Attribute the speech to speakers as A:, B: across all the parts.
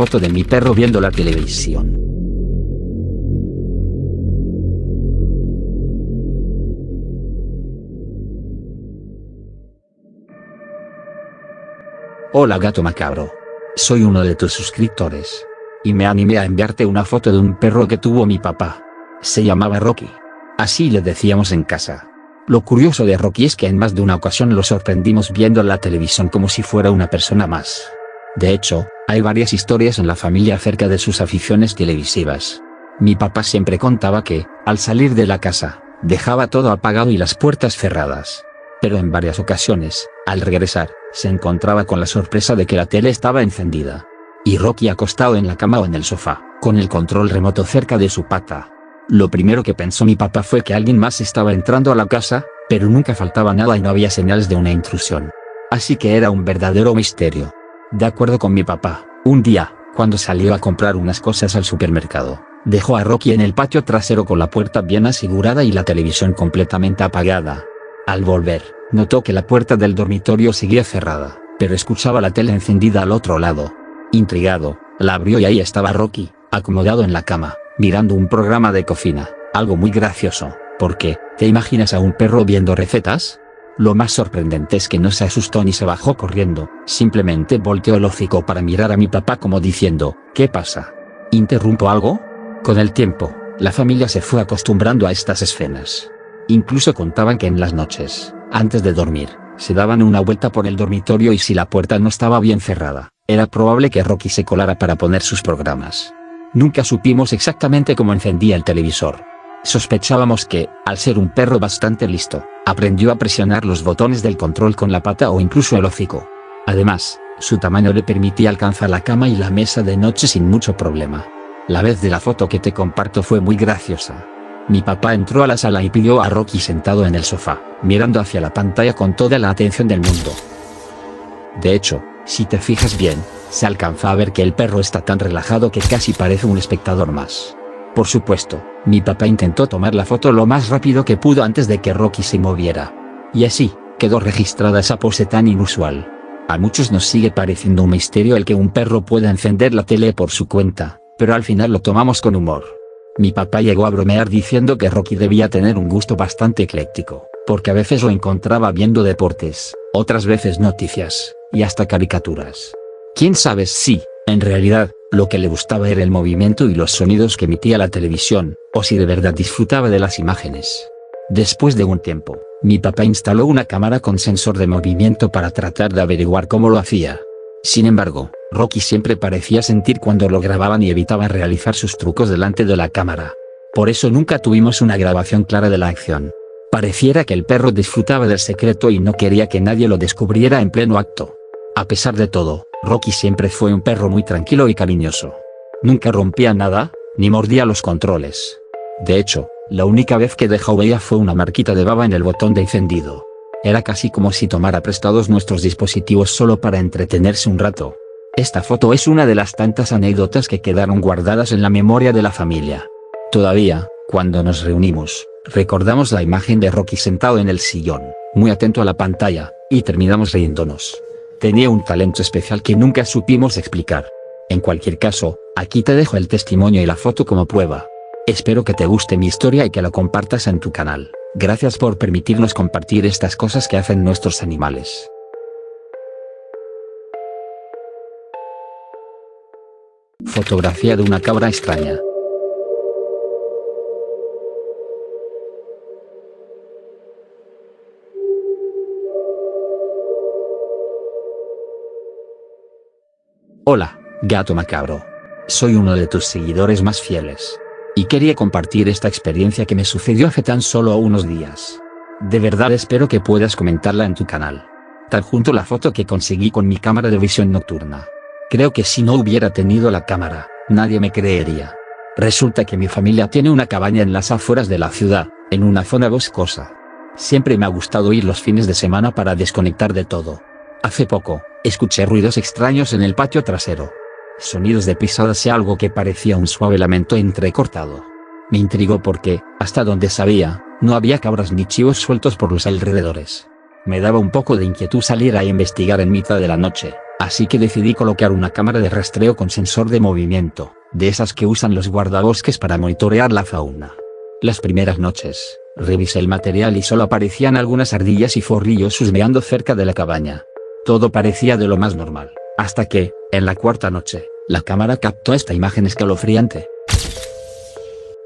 A: foto de mi perro viendo la televisión. Hola gato macabro. Soy uno de tus suscriptores. Y me animé a enviarte una foto de un perro que tuvo mi papá. Se llamaba Rocky. Así le decíamos en casa. Lo curioso de Rocky es que en más de una ocasión lo sorprendimos viendo la televisión como si fuera una persona más. De hecho, hay varias historias en la familia acerca de sus aficiones televisivas. Mi papá siempre contaba que, al salir de la casa, dejaba todo apagado y las puertas cerradas. Pero en varias ocasiones, al regresar, se encontraba con la sorpresa de que la tele estaba encendida. Y Rocky acostado en la cama o en el sofá, con el control remoto cerca de su pata. Lo primero que pensó mi papá fue que alguien más estaba entrando a la casa, pero nunca faltaba nada y no había señales de una intrusión. Así que era un verdadero misterio. De acuerdo con mi papá, un día, cuando salió a comprar unas cosas al supermercado, dejó a Rocky en el patio trasero con la puerta bien asegurada y la televisión completamente apagada. Al volver, notó que la puerta del dormitorio seguía cerrada, pero escuchaba la tele encendida al otro lado. Intrigado, la abrió y ahí estaba Rocky, acomodado en la cama, mirando un programa de cocina, algo muy gracioso, porque, ¿te imaginas a un perro viendo recetas? Lo más sorprendente es que no se asustó ni se bajó corriendo, simplemente volteó el hocico para mirar a mi papá como diciendo, ¿qué pasa? ¿Interrumpo algo? Con el tiempo, la familia se fue acostumbrando a estas escenas. Incluso contaban que en las noches, antes de dormir, se daban una vuelta por el dormitorio y si la puerta no estaba bien cerrada, era probable que Rocky se colara para poner sus programas. Nunca supimos exactamente cómo encendía el televisor. Sospechábamos que, al ser un perro bastante listo, aprendió a presionar los botones del control con la pata o incluso el hocico. Además, su tamaño le permitía alcanzar la cama y la mesa de noche sin mucho problema. La vez de la foto que te comparto fue muy graciosa. Mi papá entró a la sala y pidió a Rocky sentado en el sofá, mirando hacia la pantalla con toda la atención del mundo. De hecho, si te fijas bien, se alcanza a ver que el perro está tan relajado que casi parece un espectador más. Por supuesto, mi papá intentó tomar la foto lo más rápido que pudo antes de que Rocky se moviera. Y así, quedó registrada esa pose tan inusual. A muchos nos sigue pareciendo un misterio el que un perro pueda encender la tele por su cuenta, pero al final lo tomamos con humor. Mi papá llegó a bromear diciendo que Rocky debía tener un gusto bastante ecléctico, porque a veces lo encontraba viendo deportes, otras veces noticias, y hasta caricaturas. ¿Quién sabe si, en realidad, lo que le gustaba era el movimiento y los sonidos que emitía la televisión, o si de verdad disfrutaba de las imágenes? Después de un tiempo, mi papá instaló una cámara con sensor de movimiento para tratar de averiguar cómo lo hacía. Sin embargo, Rocky siempre parecía sentir cuando lo grababan y evitaba realizar sus trucos delante de la cámara. Por eso nunca tuvimos una grabación clara de la acción. Pareciera que el perro disfrutaba del secreto y no quería que nadie lo descubriera en pleno acto. A pesar de todo, Rocky siempre fue un perro muy tranquilo y cariñoso. Nunca rompía nada, ni mordía los controles. De hecho, la única vez que dejó huella fue una marquita de baba en el botón de encendido. Era casi como si tomara prestados nuestros dispositivos solo para entretenerse un rato. Esta foto es una de las tantas anécdotas que quedaron guardadas en la memoria de la familia. Todavía, cuando nos reunimos, recordamos la imagen de Rocky sentado en el sillón, muy atento a la pantalla, y terminamos riéndonos. Tenía un talento especial que nunca supimos explicar. En cualquier caso, aquí te dejo el testimonio y la foto como prueba. Espero que te guste mi historia y que lo compartas en tu canal. Gracias por permitirnos compartir estas cosas que hacen nuestros animales. Fotografía de una cabra extraña. Hola, gato macabro. Soy uno de tus seguidores más fieles. Y quería compartir esta experiencia que me sucedió hace tan solo unos días. De verdad espero que puedas comentarla en tu canal. Te adjunto la foto que conseguí con mi cámara de visión nocturna. Creo que si no hubiera tenido la cámara, nadie me creería. Resulta que mi familia tiene una cabaña en las afueras de la ciudad, en una zona boscosa. Siempre me ha gustado ir los fines de semana para desconectar de todo. Hace poco, escuché ruidos extraños en el patio trasero. Sonidos de pisadas y algo que parecía un suave lamento entrecortado. Me intrigó porque, hasta donde sabía, no había cabras ni chivos sueltos por los alrededores. Me daba un poco de inquietud salir a investigar en mitad de la noche, Así que decidí colocar una cámara de rastreo con sensor de movimiento, de esas que usan los guardabosques para monitorear la fauna. Las primeras noches, revisé el material y solo aparecían algunas ardillas y zorrillos husmeando cerca de la cabaña. Todo parecía de lo más normal, hasta que, en la cuarta noche, la cámara captó esta imagen escalofriante.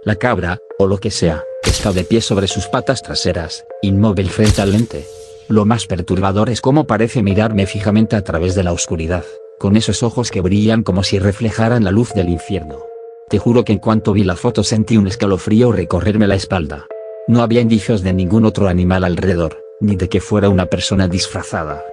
A: La cabra, o lo que sea, está de pie sobre sus patas traseras, inmóvil frente al lente. Lo más perturbador es cómo parece mirarme fijamente a través de la oscuridad, con esos ojos que brillan como si reflejaran la luz del infierno. Te juro que en cuanto vi la foto sentí un escalofrío recorrerme la espalda. No había indicios de ningún otro animal alrededor, ni de que fuera una persona disfrazada.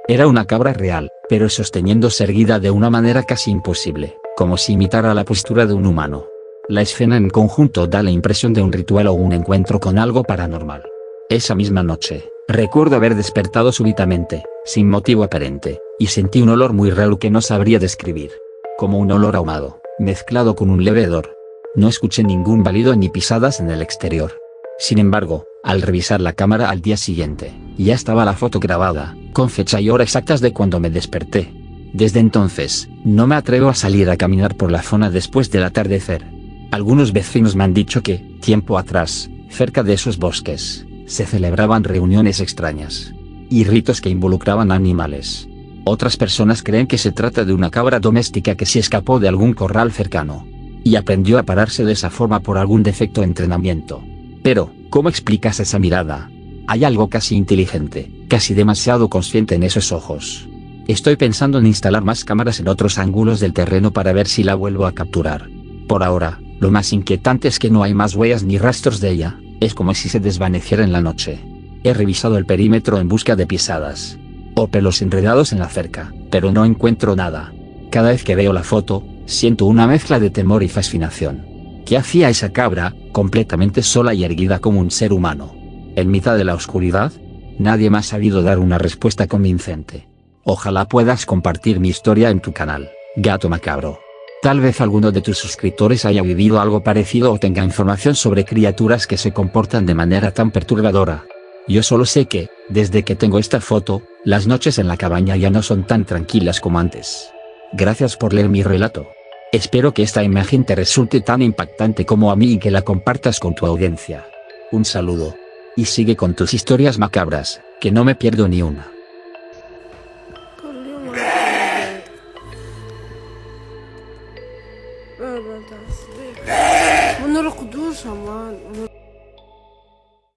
A: Era una cabra real, pero sosteniéndose erguida de una manera casi imposible, como si imitara la postura de un humano. La escena en conjunto da la impresión de un ritual o un encuentro con algo paranormal. Esa misma noche, recuerdo haber despertado súbitamente, sin motivo aparente, y sentí un olor muy raro que no sabría describir. Como un olor ahumado, mezclado con un leve hedor. No escuché ningún balido ni pisadas en el exterior. Sin embargo, al revisar la cámara al día siguiente, ya estaba la foto grabada, con fecha y hora exactas de cuando me desperté. Desde entonces, no me atrevo a salir a caminar por la zona después del atardecer. Algunos vecinos me han dicho que, tiempo atrás, cerca de esos bosques, se celebraban reuniones extrañas y ritos que involucraban animales. Otras personas creen que se trata de una cabra doméstica que se escapó de algún corral cercano y aprendió a pararse de esa forma por algún defecto de entrenamiento. Pero, ¿cómo explicas esa mirada? Hay algo casi inteligente, casi demasiado consciente en esos ojos. Estoy pensando en instalar más cámaras en otros ángulos del terreno para ver si la vuelvo a capturar. Por ahora, lo más inquietante es que no hay más huellas ni rastros de ella, es como si se desvaneciera en la noche. He revisado el perímetro en busca de pisadas o pelos enredados en la cerca, pero no encuentro nada. Cada vez que veo la foto, siento una mezcla de temor y fascinación. ¿Qué hacía esa cabra, completamente sola y erguida como un ser humano, en mitad de la oscuridad? Nadie me ha sabido dar una respuesta convincente. Ojalá puedas compartir mi historia en tu canal, Gato Macabro. Tal vez alguno de tus suscriptores haya vivido algo parecido o tenga información sobre criaturas que se comportan de manera tan perturbadora. Yo solo sé que, desde que tengo esta foto, las noches en la cabaña ya no son tan tranquilas como antes. Gracias por leer mi relato. Espero que esta imagen te resulte tan impactante como a mí y que la compartas con tu audiencia. Un saludo. Y sigue con tus historias macabras, que no me pierdo ni una.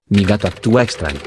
A: Mi gato actúa extraño.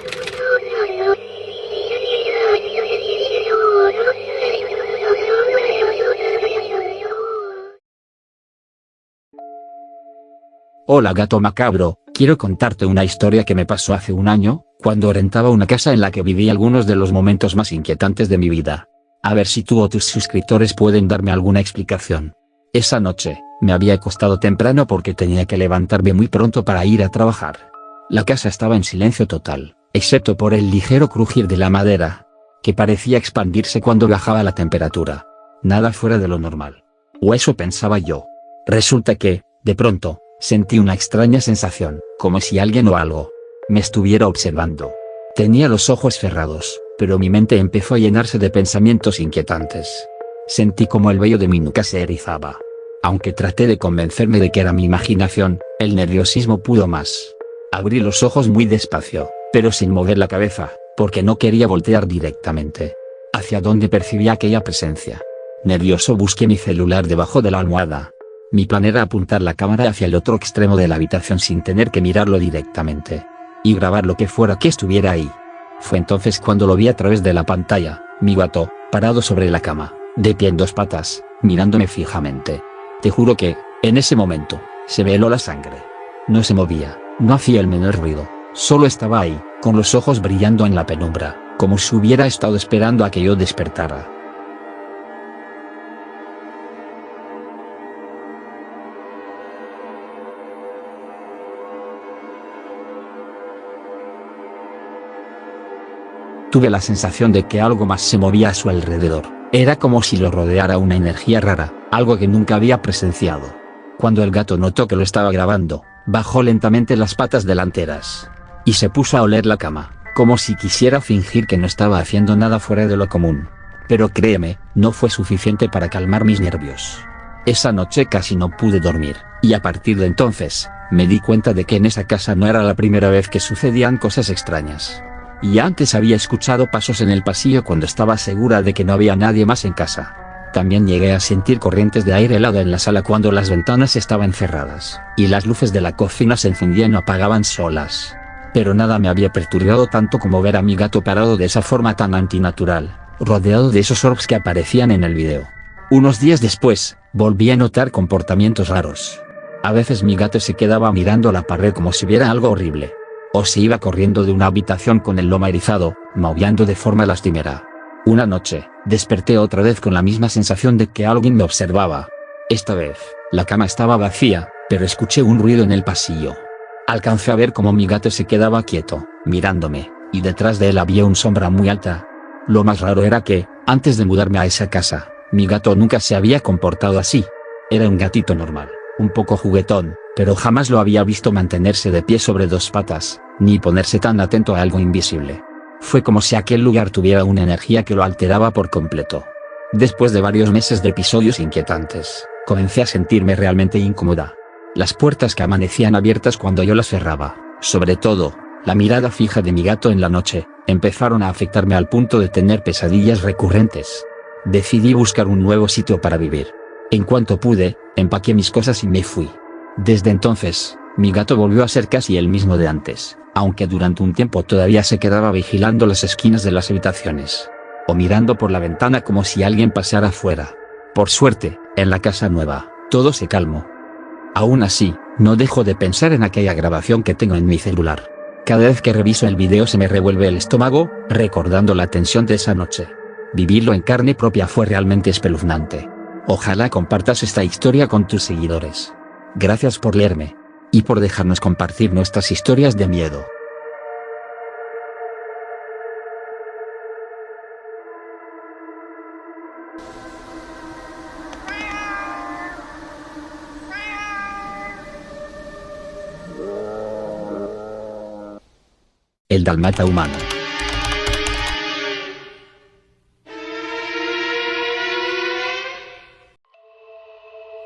A: Hola Gato Macabro, quiero contarte una historia que me pasó hace un año, cuando rentaba una casa en la que viví algunos de los momentos más inquietantes de mi vida. A ver si tú o tus suscriptores pueden darme alguna explicación. Esa noche, me había acostado temprano porque tenía que levantarme muy pronto para ir a trabajar. La casa estaba en silencio total, excepto por el ligero crujir de la madera, que parecía expandirse cuando bajaba la temperatura. Nada fuera de lo normal. O eso pensaba yo. Resulta que, de pronto, sentí una extraña sensación, como si alguien o algo me estuviera observando. Tenía los ojos cerrados, pero mi mente empezó a llenarse de pensamientos inquietantes. Sentí como el vello de mi nuca se erizaba. Aunque traté de convencerme de que era mi imaginación, el nerviosismo pudo más. Abrí los ojos muy despacio, pero sin mover la cabeza, porque no quería voltear directamente hacia donde percibía aquella presencia. Nervioso busqué mi celular debajo de la almohada. Mi plan era apuntar la cámara hacia el otro extremo de la habitación sin tener que mirarlo directamente, y grabar lo que fuera que estuviera ahí. Fue entonces cuando lo vi a través de la pantalla, mi gato, parado sobre la cama, de pie en dos patas, mirándome fijamente. Te juro que, en ese momento, se me heló la sangre. No se movía, no hacía el menor ruido, solo estaba ahí, con los ojos brillando en la penumbra, como si hubiera estado esperando a que yo despertara. Tuve la sensación de que algo más se movía a su alrededor. Era como si lo rodeara una energía rara, algo que nunca había presenciado. Cuando el gato notó que lo estaba grabando, bajó lentamente las patas delanteras y se puso a oler la cama, como si quisiera fingir que no estaba haciendo nada fuera de lo común. Pero créeme, no fue suficiente para calmar mis nervios. Esa noche casi no pude dormir, y a partir de entonces, me di cuenta de que en esa casa no era la primera vez que sucedían cosas extrañas. Y antes había escuchado pasos en el pasillo cuando estaba segura de que no había nadie más en casa. También llegué a sentir corrientes de aire helado en la sala cuando las ventanas estaban cerradas, y las luces de la cocina se encendían o apagaban solas. Pero nada me había perturbado tanto como ver a mi gato parado de esa forma tan antinatural, rodeado de esos orbs que aparecían en el video. Unos días después, volví a notar comportamientos raros. A veces mi gato se quedaba mirando la pared como si viera algo horrible. O se iba corriendo de una habitación con el lomo erizado, maullando de forma lastimera. Una noche, desperté otra vez con la misma sensación de que alguien me observaba. Esta vez, la cama estaba vacía, pero escuché un ruido en el pasillo. Alcancé a ver cómo mi gato se quedaba quieto, mirándome, y detrás de él había una sombra muy alta. Lo más raro era que, antes de mudarme a esa casa, mi gato nunca se había comportado así. Era un gatito normal, un poco juguetón, pero jamás lo había visto mantenerse de pie sobre dos patas, ni ponerse tan atento a algo invisible. Fue como si aquel lugar tuviera una energía que lo alteraba por completo. Después de varios meses de episodios inquietantes, comencé a sentirme realmente incómoda. Las puertas que amanecían abiertas cuando yo las cerraba, sobre todo, la mirada fija de mi gato en la noche, empezaron a afectarme al punto de tener pesadillas recurrentes. Decidí buscar un nuevo sitio para vivir. En cuanto pude, empaqué mis cosas y me fui. Desde entonces, mi gato volvió a ser casi el mismo de antes, aunque durante un tiempo todavía se quedaba vigilando las esquinas de las habitaciones, o mirando por la ventana como si alguien pasara afuera. Por suerte, en la casa nueva, todo se calmó. Aún así, no dejo de pensar en aquella grabación que tengo en mi celular. Cada vez que reviso el video se me revuelve el estómago, recordando la tensión de esa noche. Vivirlo en carne propia fue realmente espeluznante. Ojalá compartas esta historia con tus seguidores. Gracias por leerme, y por dejarnos compartir nuestras historias de miedo. El dálmata humano.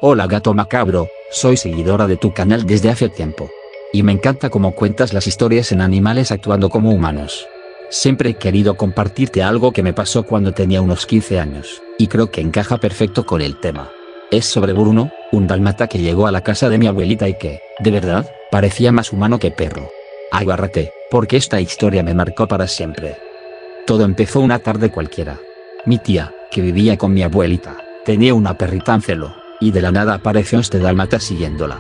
A: Hola gato macabro, soy seguidora de tu canal desde hace tiempo. Y me encanta cómo cuentas las historias en animales actuando como humanos. Siempre he querido compartirte algo que me pasó cuando tenía unos 15 años, y creo que encaja perfecto con el tema. Es sobre Bruno, un dálmata que llegó a la casa de mi abuelita y que, de verdad, parecía más humano que perro. Agárrate, porque esta historia me marcó para siempre. Todo empezó una tarde cualquiera. Mi tía, que vivía con mi abuelita, tenía una perrita Ancelo, y de la nada apareció este dálmata siguiéndola.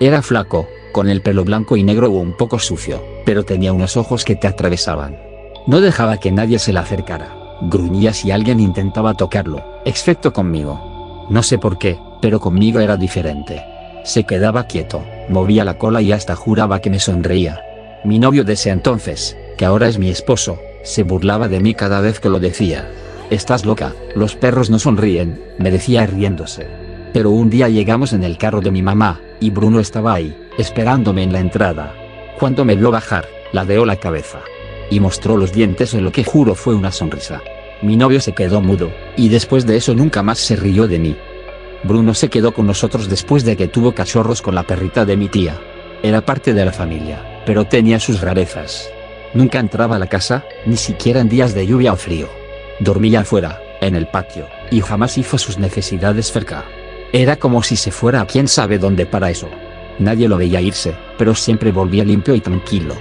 A: Era flaco, con el pelo blanco y negro o un poco sucio, pero tenía unos ojos que te atravesaban. No dejaba que nadie se le acercara, gruñía si alguien intentaba tocarlo, excepto conmigo. No sé por qué, pero conmigo era diferente. Se quedaba quieto, movía la cola y hasta juraba que me sonreía. Mi novio de ese entonces, que ahora es mi esposo, se burlaba de mí cada vez que lo decía. «Estás loca, los perros no sonríen», me decía riéndose. Pero un día llegamos en el carro de mi mamá, y Bruno estaba ahí, esperándome en la entrada. Cuando me vio bajar, ladeó la cabeza y mostró los dientes en lo que juro fue una sonrisa. Mi novio se quedó mudo, y después de eso nunca más se rió de mí. Bruno se quedó con nosotros después de que tuvo cachorros con la perrita de mi tía. Era parte de la familia, pero tenía sus rarezas. Nunca entraba a la casa, ni siquiera en días de lluvia o frío. Dormía afuera, en el patio, y jamás hizo sus necesidades cerca. Era como si se fuera a quién sabe dónde para eso. Nadie lo veía irse, pero siempre volvía limpio y tranquilo.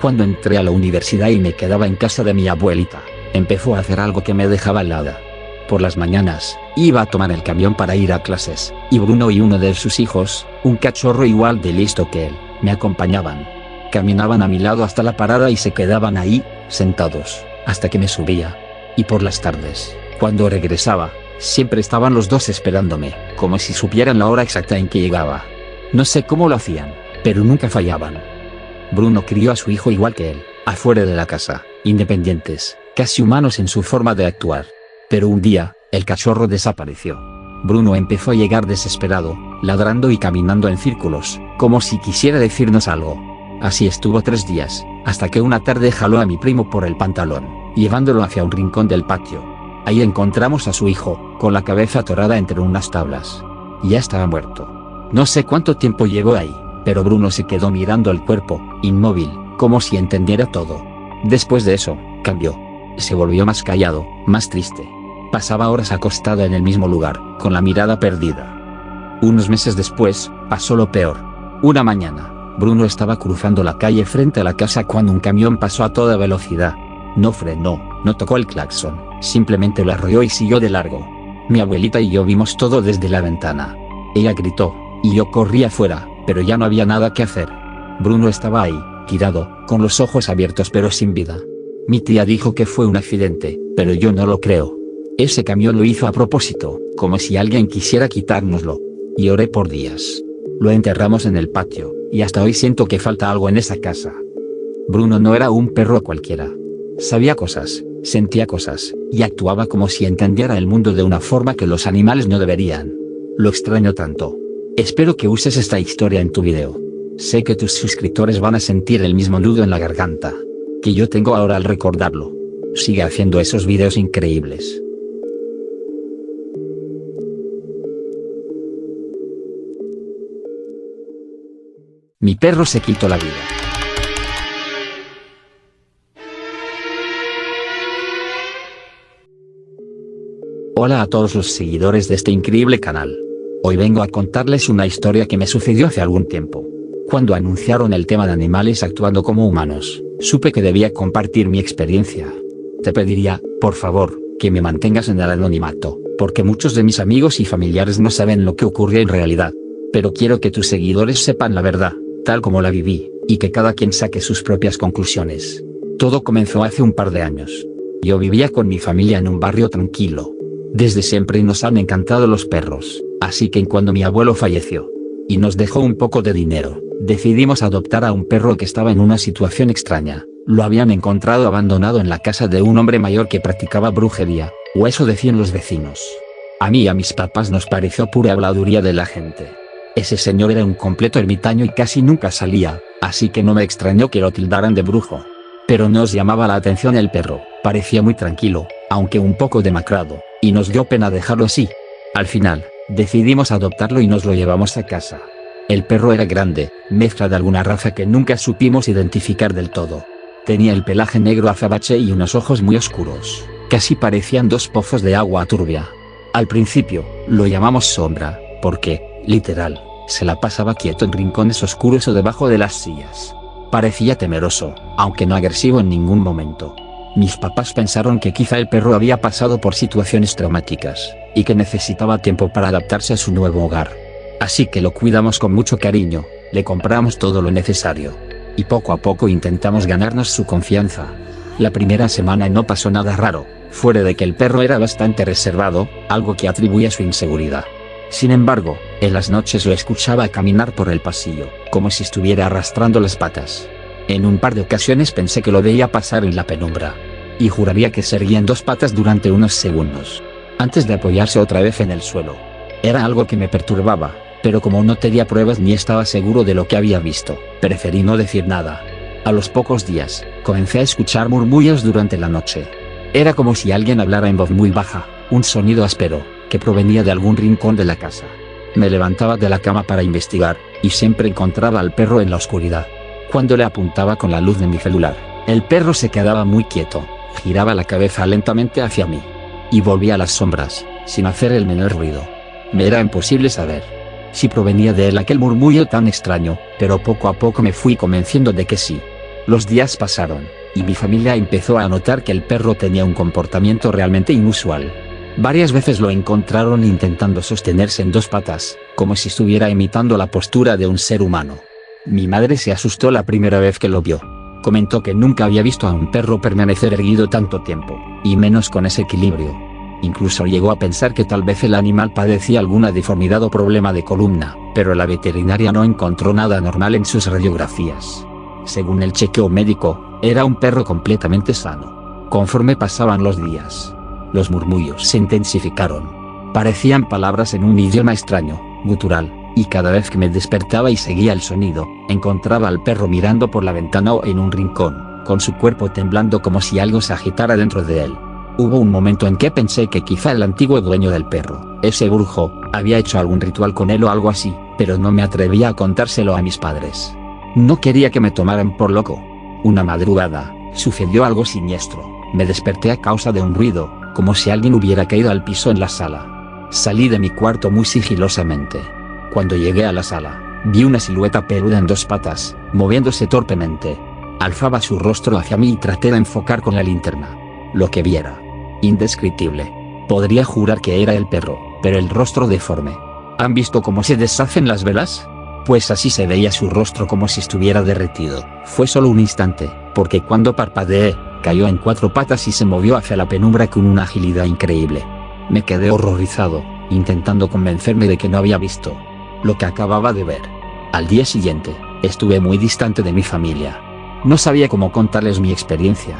A: Cuando entré a la universidad y me quedaba en casa de mi abuelita, empezó a hacer algo que me dejaba helada. Por las mañanas, iba a tomar el camión para ir a clases, y Bruno y uno de sus hijos, un cachorro igual de listo que él, me acompañaban. Caminaban a mi lado hasta la parada y se quedaban ahí, sentados, hasta que me subía. Y por las tardes, cuando regresaba, siempre estaban los dos esperándome, como si supieran la hora exacta en que llegaba. No sé cómo lo hacían, pero nunca fallaban. Bruno crió a su hijo igual que él, afuera de la casa, independientes, casi humanos en su forma de actuar. Pero un día, el cachorro desapareció. Bruno empezó a llegar desesperado, ladrando y caminando en círculos, como si quisiera decirnos algo. Así estuvo 3 días, hasta que una tarde jaló a mi primo por el pantalón, llevándolo hacia un rincón del patio. Ahí encontramos a su hijo, con la cabeza atorada entre unas tablas. Ya estaba muerto. No sé cuánto tiempo llevó ahí, pero Bruno se quedó mirando el cuerpo, inmóvil, como si entendiera todo. Después de eso, cambió. Se volvió más callado, más triste. Pasaba horas acostado en el mismo lugar, con la mirada perdida. Unos meses después, pasó lo peor. Una mañana, Bruno estaba cruzando la calle frente a la casa cuando un camión pasó a toda velocidad. No frenó, no tocó el claxon, simplemente lo arrolló y siguió de largo. Mi abuelita y yo vimos todo desde la ventana. Ella gritó, y yo corrí afuera, pero ya no había nada que hacer. Bruno estaba ahí, tirado, con los ojos abiertos pero sin vida. Mi tía dijo que fue un accidente, pero yo no lo creo. Ese camión lo hizo a propósito, como si alguien quisiera quitárnoslo. Lloré por días. Lo enterramos en el patio, y hasta hoy siento que falta algo en esa casa. Bruno no era un perro cualquiera. Sabía cosas, sentía cosas, y actuaba como si entendiera el mundo de una forma que los animales no deberían. Lo extraño tanto. Espero que uses esta historia en tu video. Sé que tus suscriptores van a sentir el mismo nudo en la garganta que yo tengo ahora al recordarlo. Sigue haciendo esos videos increíbles. Mi perro se quitó la vida. Hola a todos los seguidores de este increíble canal. Hoy vengo a contarles una historia que me sucedió hace algún tiempo. Cuando anunciaron el tema de animales actuando como humanos, supe que debía compartir mi experiencia. Te pediría, por favor, que me mantengas en el anonimato, porque muchos de mis amigos y familiares no saben lo que ocurrió en realidad. Pero quiero que tus seguidores sepan la verdad, tal como la viví, y que cada quien saque sus propias conclusiones. Todo comenzó hace un par de años. Yo vivía con mi familia en un barrio tranquilo. Desde siempre nos han encantado los perros, así que cuando mi abuelo falleció y nos dejó un poco de dinero, decidimos adoptar a un perro que estaba en una situación extraña. Lo habían encontrado abandonado en la casa de un hombre mayor que practicaba brujería, o eso decían los vecinos. A mí y a mis papás nos pareció pura habladuría de la gente. Ese señor era un completo ermitaño y casi nunca salía, así que no me extrañó que lo tildaran de brujo. Pero nos llamaba la atención el perro, parecía muy tranquilo, aunque un poco demacrado, y nos dio pena dejarlo así. Al final, decidimos adoptarlo y nos lo llevamos a casa. El perro era grande, mezcla de alguna raza que nunca supimos identificar del todo. Tenía el pelaje negro azabache y unos ojos muy oscuros, casi parecían dos pozos de agua turbia. Al principio, lo llamamos Sombra, porque, literal, se la pasaba quieto en rincones oscuros o debajo de las sillas. Parecía temeroso, aunque no agresivo en ningún momento. Mis papás pensaron que quizá el perro había pasado por situaciones traumáticas, y que necesitaba tiempo para adaptarse a su nuevo hogar. Así que lo cuidamos con mucho cariño, le compramos todo lo necesario. Y poco a poco intentamos ganarnos su confianza. La primera semana no pasó nada raro, fuera de que el perro era bastante reservado, algo que atribuía a su inseguridad. Sin embargo, en las noches lo escuchaba caminar por el pasillo, como si estuviera arrastrando las patas. En un par de ocasiones pensé que lo veía pasar en la penumbra. Y juraría que se erguía en dos patas durante unos segundos, antes de apoyarse otra vez en el suelo. Era algo que me perturbaba, pero como no tenía pruebas ni estaba seguro de lo que había visto, preferí no decir nada. A los pocos días, comencé a escuchar murmullos durante la noche. Era como si alguien hablara en voz muy baja, un sonido áspero, que provenía de algún rincón de la casa. Me levantaba de la cama para investigar, y siempre encontraba al perro en la oscuridad. Cuando le apuntaba con la luz de mi celular, el perro se quedaba muy quieto, giraba la cabeza lentamente hacia mí, y volvía a las sombras, sin hacer el menor ruido. Me era imposible saber si provenía de él aquel murmullo tan extraño, pero poco a poco me fui convenciendo de que sí. Los días pasaron, y mi familia empezó a notar que el perro tenía un comportamiento realmente inusual. Varias veces lo encontraron intentando sostenerse en dos patas, como si estuviera imitando la postura de un ser humano. Mi madre se asustó la primera vez que lo vio. Comentó que nunca había visto a un perro permanecer erguido tanto tiempo, y menos con ese equilibrio. Incluso llegó a pensar que tal vez el animal padecía alguna deformidad o problema de columna, pero la veterinaria no encontró nada normal en sus radiografías. Según el chequeo médico, era un perro completamente sano. Conforme pasaban los días, los murmullos se intensificaron. Parecían palabras en un idioma extraño, gutural, y cada vez que me despertaba y seguía el sonido, encontraba al perro mirando por la ventana o en un rincón, con su cuerpo temblando como si algo se agitara dentro de él. Hubo un momento en que pensé que quizá el antiguo dueño del perro, ese brujo, había hecho algún ritual con él o algo así, pero no me atrevía a contárselo a mis padres. No quería que me tomaran por loco. Una madrugada, sucedió algo siniestro. Me desperté a causa de un ruido, como si alguien hubiera caído al piso en la sala. Salí de mi cuarto muy sigilosamente. Cuando llegué a la sala, vi una silueta peluda en dos patas, moviéndose torpemente. Alzaba su rostro hacia mí y traté de enfocar con la linterna. Lo que viera, indescriptible. Podría jurar que era el perro, pero el rostro deforme. ¿Han visto cómo se deshacen las velas? Pues así se veía su rostro, como si estuviera derretido. Fue solo un instante, porque cuando parpadeé, cayó en cuatro patas y se movió hacia la penumbra con una agilidad increíble. Me quedé horrorizado, intentando convencerme de que no había visto lo que acababa de ver. Al día siguiente, estuve muy distante de mi familia. No sabía cómo contarles mi experiencia.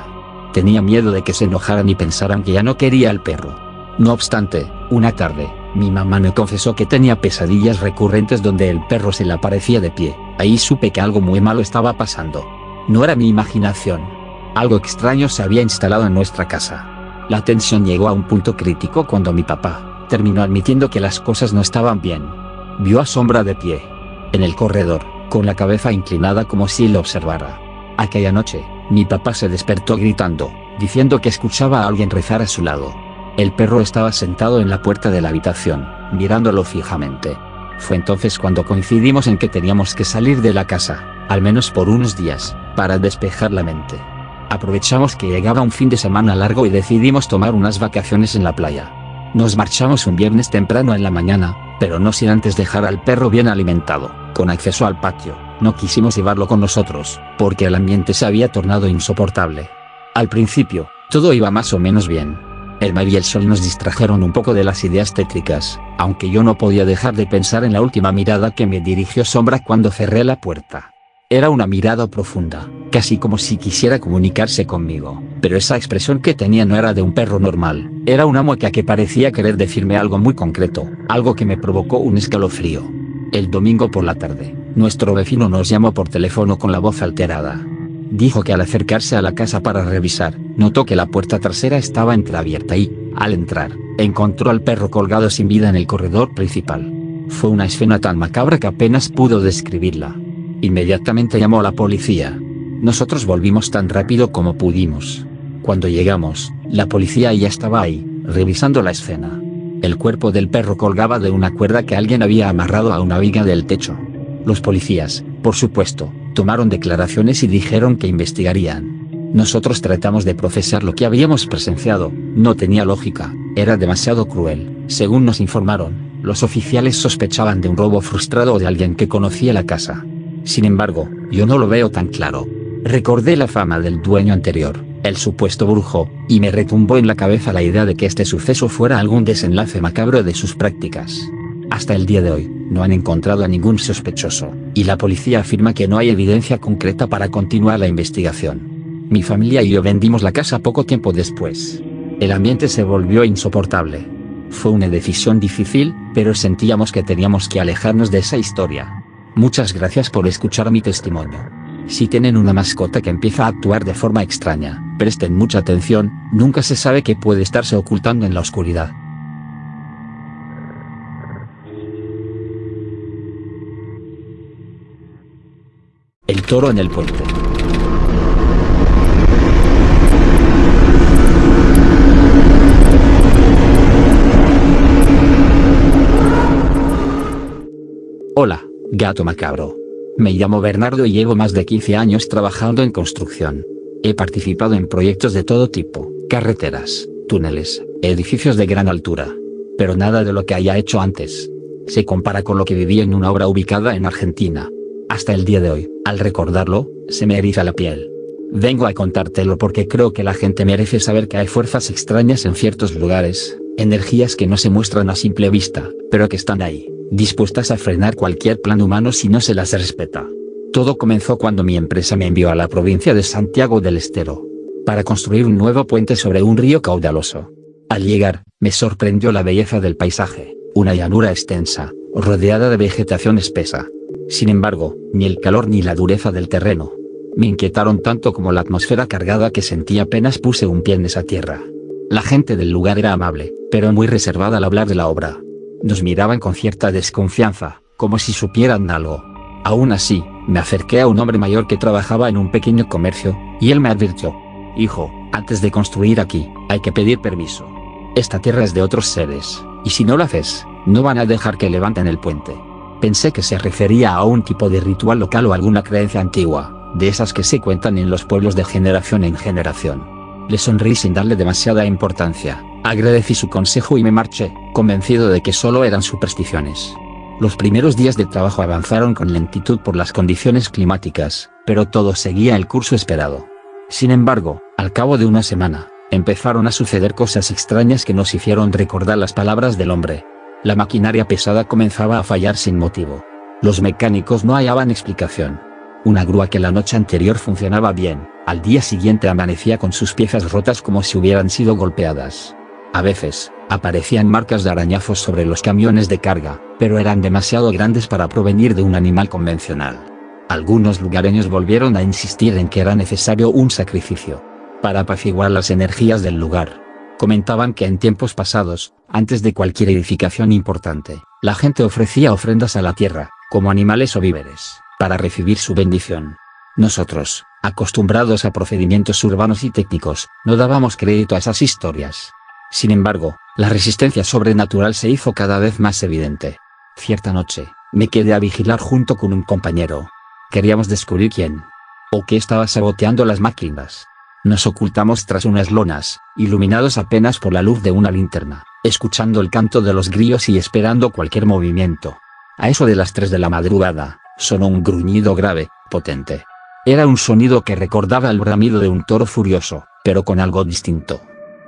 A: Tenía miedo de que se enojaran y pensaran que ya no quería al perro. No obstante, una tarde, mi mamá me confesó que tenía pesadillas recurrentes donde el perro se le aparecía de pie. Ahí supe que algo muy malo estaba pasando. No era mi imaginación. Algo extraño se había instalado en nuestra casa. La tensión llegó a un punto crítico cuando mi papá terminó admitiendo que las cosas no estaban bien. Vio a Sombra de pie en el corredor, con la cabeza inclinada como si lo observara. Aquella noche, mi papá se despertó gritando, diciendo que escuchaba a alguien rezar a su lado. El perro estaba sentado en la puerta de la habitación, mirándolo fijamente. Fue entonces cuando coincidimos en que teníamos que salir de la casa, al menos por unos días, para despejar la mente. Aprovechamos que llegaba un fin de semana largo y decidimos tomar unas vacaciones en la playa. Nos marchamos un viernes temprano en la mañana, pero no sin antes dejar al perro bien alimentado, con acceso al patio. No quisimos llevarlo con nosotros, porque el ambiente se había tornado insoportable. Al principio, todo iba más o menos bien. El mar y el sol nos distrajeron un poco de las ideas tétricas, aunque yo no podía dejar de pensar en la última mirada que me dirigió Sombra cuando cerré la puerta. Era una mirada profunda, casi como si quisiera comunicarse conmigo, pero esa expresión que tenía no era de un perro normal, era una mueca que parecía querer decirme algo muy concreto, algo que me provocó un escalofrío. El domingo por la tarde, nuestro vecino nos llamó por teléfono con la voz alterada. Dijo que al acercarse a la casa para revisar, notó que la puerta trasera estaba entreabierta y, al entrar, encontró al perro colgado sin vida en el corredor principal. Fue una escena tan macabra que apenas pudo describirla. Inmediatamente llamó a la policía. Nosotros volvimos tan rápido como pudimos. Cuando llegamos, la policía ya estaba ahí, revisando la escena. El cuerpo del perro colgaba de una cuerda que alguien había amarrado a una viga del techo. Los policías, por supuesto, tomaron declaraciones y dijeron que investigarían. Nosotros tratamos de procesar lo que habíamos presenciado. No tenía lógica, era demasiado cruel. Según nos informaron, los oficiales sospechaban de un robo frustrado o de alguien que conocía la casa. Sin embargo, yo no lo veo tan claro. Recordé la fama del dueño anterior, el supuesto brujo, y me retumbó en la cabeza la idea de que este suceso fuera algún desenlace macabro de sus prácticas. Hasta el día de hoy, no han encontrado a ningún sospechoso, y la policía afirma que no hay evidencia concreta para continuar la investigación. Mi familia y yo vendimos la casa poco tiempo después. El ambiente se volvió insoportable. Fue una decisión difícil, pero sentíamos que teníamos que alejarnos de esa historia. Muchas gracias por escuchar mi testimonio. Si tienen una mascota que empieza a actuar de forma extraña, presten mucha atención, nunca se sabe qué puede estarse ocultando en la oscuridad. El toro en el puente. Hola, gato macabro. Me llamo Bernardo y llevo más de 15 años trabajando en construcción. He participado en proyectos de todo tipo, carreteras, túneles, edificios de gran altura. Pero nada de lo que haya hecho antes se compara con lo que viví en una obra ubicada en Argentina. Hasta el día de hoy, al recordarlo, se me eriza la piel. Vengo a contártelo porque creo que la gente merece saber que hay fuerzas extrañas en ciertos lugares, energías que no se muestran a simple vista, pero que están ahí, dispuestas a frenar cualquier plan humano si no se las respeta. Todo comenzó cuando mi empresa me envió a la provincia de Santiago del Estero para construir un nuevo puente sobre un río caudaloso. Al llegar, me sorprendió la belleza del paisaje, una llanura extensa, rodeada de vegetación espesa. Sin embargo, ni el calor ni la dureza del terreno me inquietaron tanto como la atmósfera cargada que sentí apenas puse un pie en esa tierra. La gente del lugar era amable, pero muy reservada al hablar de la obra. Nos miraban con cierta desconfianza, como si supieran algo. Aún así, me acerqué a un hombre mayor que trabajaba en un pequeño comercio, y él me advirtió: hijo, antes de construir aquí, hay que pedir permiso. Esta tierra es de otros seres, y si no lo haces, no van a dejar que levanten el puente. Pensé que se refería a un tipo de ritual local o alguna creencia antigua, de esas que se cuentan en los pueblos de generación en generación. Le sonreí sin darle demasiada importancia, agradecí su consejo y me marché, convencido de que solo eran supersticiones. Los primeros días de trabajo avanzaron con lentitud por las condiciones climáticas, pero todo seguía el curso esperado. Sin embargo, al cabo de una semana, empezaron a suceder cosas extrañas que nos hicieron recordar las palabras del hombre. La maquinaria pesada comenzaba a fallar sin motivo. Los mecánicos no hallaban explicación. Una grúa que la noche anterior funcionaba bien, al día siguiente amanecía con sus piezas rotas como si hubieran sido golpeadas. A veces, aparecían marcas de arañazos sobre los camiones de carga, pero eran demasiado grandes para provenir de un animal convencional. Algunos lugareños volvieron a insistir en que era necesario un sacrificio para apaciguar las energías del lugar. Comentaban que en tiempos pasados, antes de cualquier edificación importante, la gente ofrecía ofrendas a la tierra, como animales o víveres, para recibir su bendición. Nosotros, acostumbrados a procedimientos urbanos y técnicos, no dábamos crédito a esas historias. Sin embargo, la resistencia sobrenatural se hizo cada vez más evidente. Cierta noche, me quedé a vigilar junto con un compañero. Queríamos descubrir quién o qué estaba saboteando las máquinas. Nos ocultamos tras unas lonas, iluminados apenas por la luz de una linterna, escuchando el canto de los grillos y esperando cualquier movimiento. A eso de las 3 de la madrugada, sonó un gruñido grave, potente. Era un sonido que recordaba el bramido de un toro furioso, pero con algo distinto.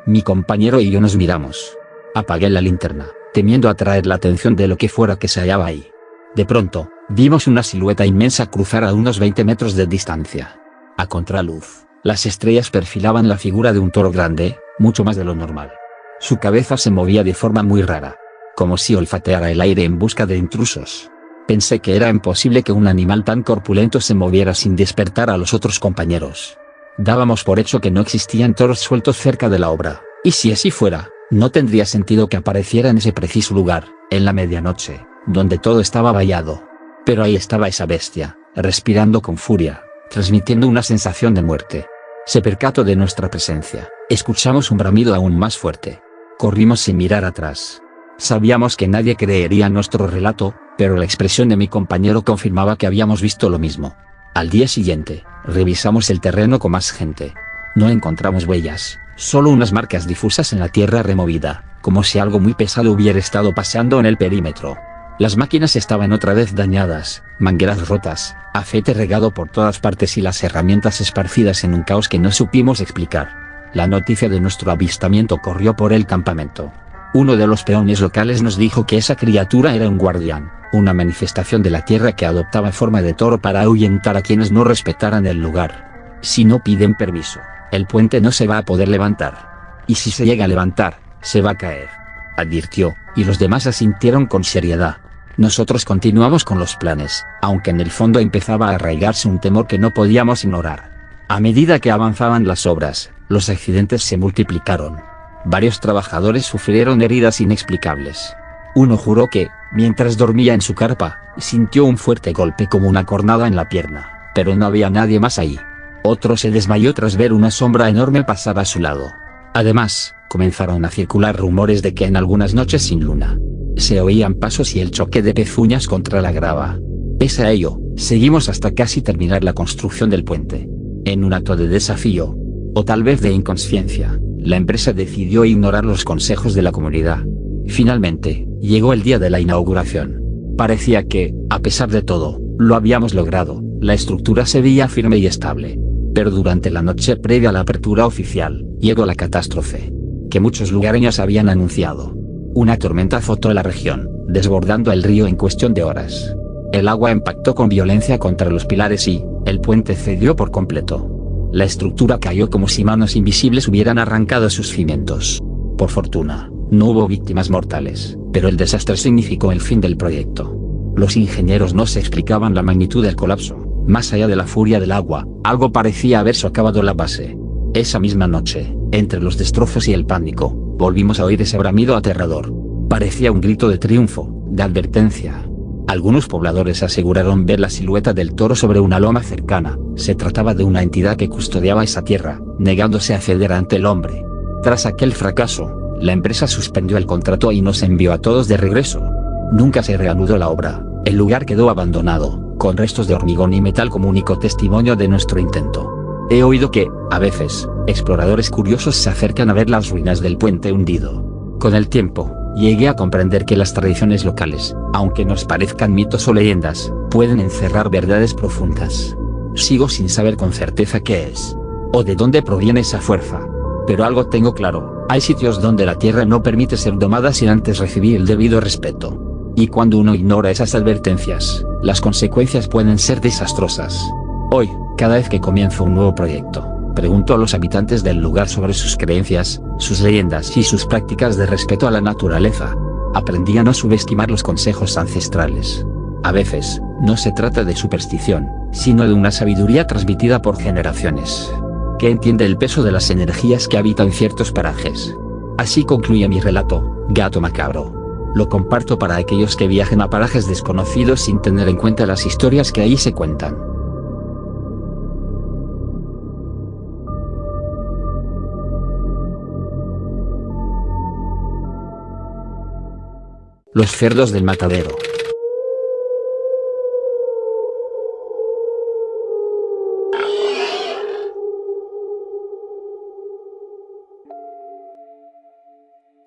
A: Mi compañero y yo nos miramos. Apagué la linterna, temiendo atraer la atención de lo que fuera que se hallaba ahí. De pronto, vimos una silueta inmensa cruzar a unos 20 metros de distancia. A contraluz, las estrellas perfilaban la figura de un toro grande, mucho más de lo normal. Su cabeza se movía de forma muy rara, como si olfateara el aire en busca de intrusos. Pensé que era imposible que un animal tan corpulento se moviera sin despertar a los otros compañeros. Dábamos por hecho que no existían toros sueltos cerca de la obra, y si así fuera, no tendría sentido que apareciera en ese preciso lugar, en la medianoche, donde todo estaba vallado. Pero ahí estaba esa bestia, respirando con furia, transmitiendo una sensación de muerte. Se percató de nuestra presencia, escuchamos un bramido aún más fuerte. Corrimos sin mirar atrás. Sabíamos que nadie creería nuestro relato, pero la expresión de mi compañero confirmaba que habíamos visto lo mismo. Al día siguiente, revisamos el terreno con más gente. No encontramos huellas, solo unas marcas difusas en la tierra removida, como si algo muy pesado hubiera estado paseando en el perímetro. Las máquinas estaban otra vez dañadas, mangueras rotas, aceite regado por todas partes y las herramientas esparcidas en un caos que no supimos explicar. La noticia de nuestro avistamiento corrió por el campamento. Uno de los peones locales nos dijo que esa criatura era un guardián, una manifestación de la tierra que adoptaba forma de toro para ahuyentar a quienes no respetaran el lugar. Si no piden permiso, el puente no se va a poder levantar. Y si se llega a levantar, se va a caer, advirtió, y los demás asintieron con seriedad. Nosotros continuamos con los planes, aunque en el fondo empezaba a arraigarse un temor que no podíamos ignorar. A medida que avanzaban las obras, los accidentes se multiplicaron. Varios trabajadores sufrieron heridas inexplicables. Uno juró que, mientras dormía en su carpa, sintió un fuerte golpe como una cornada en la pierna, pero no había nadie más ahí. Otro se desmayó tras ver una sombra enorme pasar a su lado. Además, comenzaron a circular rumores de que en algunas noches sin luna, se oían pasos y el choque de pezuñas contra la grava. Pese a ello, seguimos hasta casi terminar la construcción del puente. En un acto de desafío, o tal vez de inconsciencia, la empresa decidió ignorar los consejos de la comunidad. Finalmente, llegó el día de la inauguración. Parecía que, a pesar de todo, lo habíamos logrado, la estructura se veía firme y estable. Pero durante la noche previa a la apertura oficial, llegó la catástrofe que muchos lugareños habían anunciado. Una tormenta azotó la región, desbordando el río en cuestión de horas. El agua impactó con violencia contra los pilares y, el puente cedió por completo. La estructura cayó como si manos invisibles hubieran arrancado sus cimientos. Por fortuna, no hubo víctimas mortales, pero el desastre significó el fin del proyecto. Los ingenieros no se explicaban la magnitud del colapso. Más allá de la furia del agua, algo parecía haber socavado la base. Esa misma noche, Entre los destrozos y el pánico, volvimos a oír ese bramido aterrador. Parecía un grito de triunfo, de advertencia. Algunos pobladores aseguraron ver la silueta del toro sobre una loma cercana. Se trataba de una entidad que custodiaba esa tierra, negándose a ceder ante el hombre. Tras aquel fracaso, la empresa suspendió el contrato y nos envió a todos de regreso. Nunca se reanudó la obra. El lugar quedó abandonado, con restos de hormigón y metal como único testimonio de nuestro intento. He oído que, a veces, exploradores curiosos se acercan a ver las ruinas del puente hundido. Con el tiempo, llegué a comprender que las tradiciones locales, aunque nos parezcan mitos o leyendas, pueden encerrar verdades profundas. Sigo sin saber con certeza qué es, o de dónde proviene esa fuerza. Pero algo tengo claro, hay sitios donde la tierra no permite ser domada sin antes recibir el debido respeto. Y cuando uno ignora esas advertencias, las consecuencias pueden ser desastrosas. Hoy, cada vez que comienzo un nuevo proyecto, pregunto a los habitantes del lugar sobre sus creencias, sus leyendas y sus prácticas de respeto a la naturaleza. Aprendí a no subestimar los consejos ancestrales. A veces, no se trata de superstición, sino de una sabiduría transmitida por generaciones, que entiende el peso de las energías que habitan ciertos parajes. Así concluye mi relato, Gato Macabro. Lo comparto para aquellos que viajen a parajes desconocidos sin tener en cuenta las historias que ahí se cuentan. Los cerdos del matadero.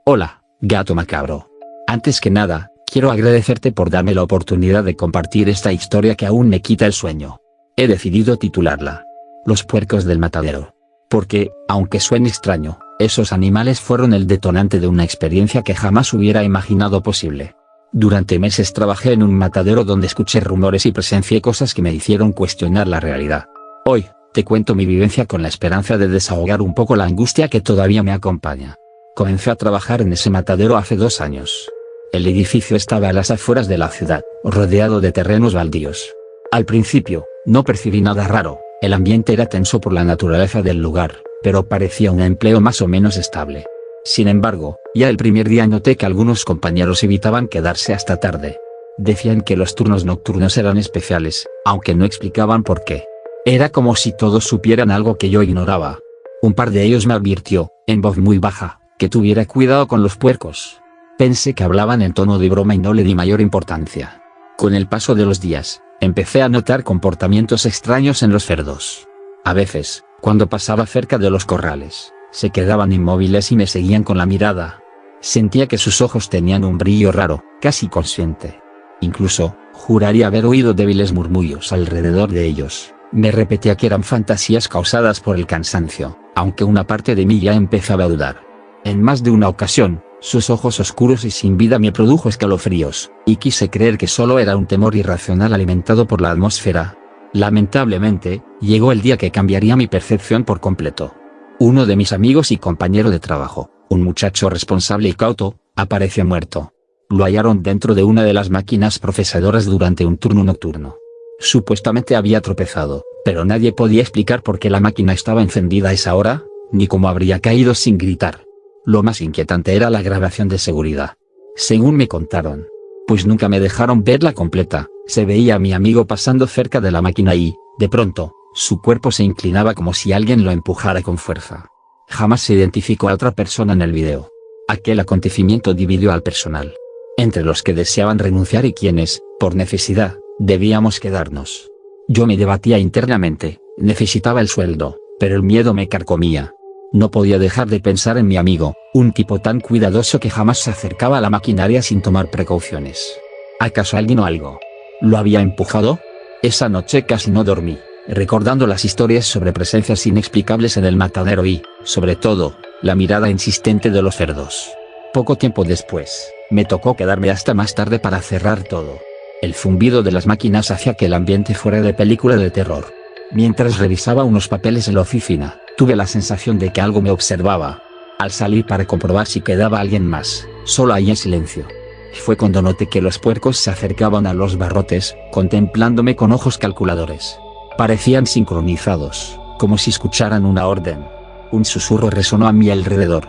A: Hola, Gato Macabro. Antes que nada, quiero agradecerte por darme la oportunidad de compartir esta historia que aún me quita el sueño. He decidido titularla Los puercos del matadero. Porque, aunque suene extraño, esos animales fueron el detonante de una experiencia que jamás hubiera imaginado posible. Durante meses trabajé en un matadero donde escuché rumores y presencié cosas que me hicieron cuestionar la realidad. Hoy, te cuento mi vivencia con la esperanza de desahogar un poco la angustia que todavía me acompaña. Comencé a trabajar en ese matadero hace 2 años. El edificio estaba a las afueras de la ciudad, rodeado de terrenos baldíos. Al principio, no percibí nada raro, el ambiente era tenso por la naturaleza del lugar, pero parecía un empleo más o menos estable. Sin embargo, ya el primer día noté que algunos compañeros evitaban quedarse hasta tarde. Decían que los turnos nocturnos eran especiales, aunque no explicaban por qué. Era como si todos supieran algo que yo ignoraba. Un par de ellos me advirtió, en voz muy baja, que tuviera cuidado con los puercos. Pensé que hablaban en tono de broma y no le di mayor importancia. Con el paso de los días, empecé a notar comportamientos extraños en los cerdos. A veces, cuando pasaba cerca de los corrales, se quedaban inmóviles y me seguían con la mirada. Sentía que sus ojos tenían un brillo raro, casi consciente. Incluso, juraría haber oído débiles murmullos alrededor de ellos. Me repetía que eran fantasías causadas por el cansancio, aunque una parte de mí ya empezaba a dudar. En más de una ocasión, sus ojos oscuros y sin vida me produjo escalofríos, y quise creer que solo era un temor irracional alimentado por la atmósfera. Lamentablemente, llegó el día que cambiaría mi percepción por completo. Uno de mis amigos y compañero de trabajo, un muchacho responsable y cauto, apareció muerto. Lo hallaron dentro de una de las máquinas procesadoras durante un turno nocturno. Supuestamente había tropezado, pero nadie podía explicar por qué la máquina estaba encendida a esa hora, ni cómo habría caído sin gritar. Lo más inquietante era la grabación de seguridad. Según me contaron, pues nunca me dejaron verla completa, se veía a mi amigo pasando cerca de la máquina y, de pronto, su cuerpo se inclinaba como si alguien lo empujara con fuerza. Jamás se identificó a otra persona en el video. Aquel acontecimiento dividió al personal, entre los que deseaban renunciar y quienes, por necesidad, debíamos quedarnos. Yo me debatía internamente, necesitaba el sueldo, pero el miedo me carcomía. No podía dejar de pensar en mi amigo, un tipo tan cuidadoso que jamás se acercaba a la maquinaria sin tomar precauciones. ¿Acaso alguien o algo lo había empujado? Esa noche casi no dormí, recordando las historias sobre presencias inexplicables en el matadero y, sobre todo, la mirada insistente de los cerdos. Poco tiempo después, me tocó quedarme hasta más tarde para cerrar todo. El zumbido de las máquinas hacía que el ambiente fuera de película de terror. Mientras revisaba unos papeles en la oficina, tuve la sensación de que algo me observaba. Al salir para comprobar si quedaba alguien más, solo ahí en silencio. Fue cuando noté que los puercos se acercaban a los barrotes, contemplándome con ojos calculadores. Parecían sincronizados, como si escucharan una orden. Un susurro resonó a mi alrededor.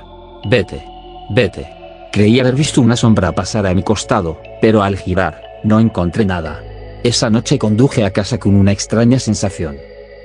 A: Vete. Vete. Creí haber visto una sombra pasar a mi costado, pero al girar, no encontré nada. Esa noche conduje a casa con una extraña sensación.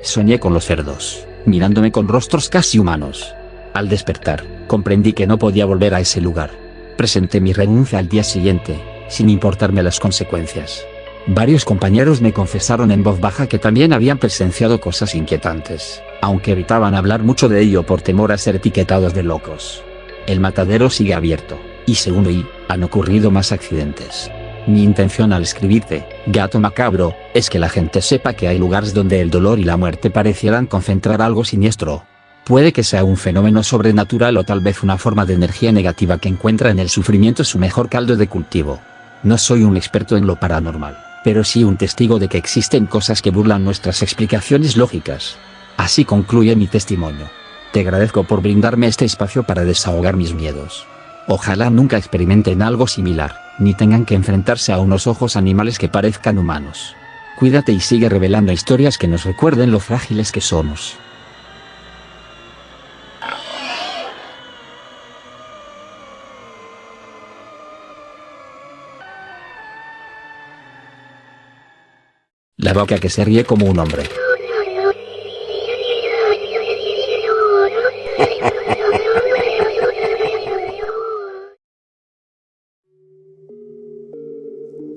A: Soñé con los cerdos, mirándome con rostros casi humanos. Al despertar, comprendí que no podía volver a ese lugar. Presenté mi renuncia al día siguiente, sin importarme las consecuencias. Varios compañeros me confesaron en voz baja que también habían presenciado cosas inquietantes, aunque evitaban hablar mucho de ello por temor a ser etiquetados de locos. El matadero sigue abierto, y según oí, han ocurrido más accidentes. Mi intención al escribirte, gato macabro, es que la gente sepa que hay lugares donde el dolor y la muerte parecieran concentrar algo siniestro. Puede que sea un fenómeno sobrenatural o tal vez una forma de energía negativa que encuentra en el sufrimiento su mejor caldo de cultivo. No soy un experto en lo paranormal, pero sí un testigo de que existen cosas que burlan nuestras explicaciones lógicas. Así concluye mi testimonio. Te agradezco por brindarme este espacio para desahogar mis miedos. Ojalá nunca experimenten algo similar, ni tengan que enfrentarse a unos ojos animales que parezcan humanos. Cuídate y sigue revelando historias que nos recuerden lo frágiles que somos. La vaca que se ríe como un hombre.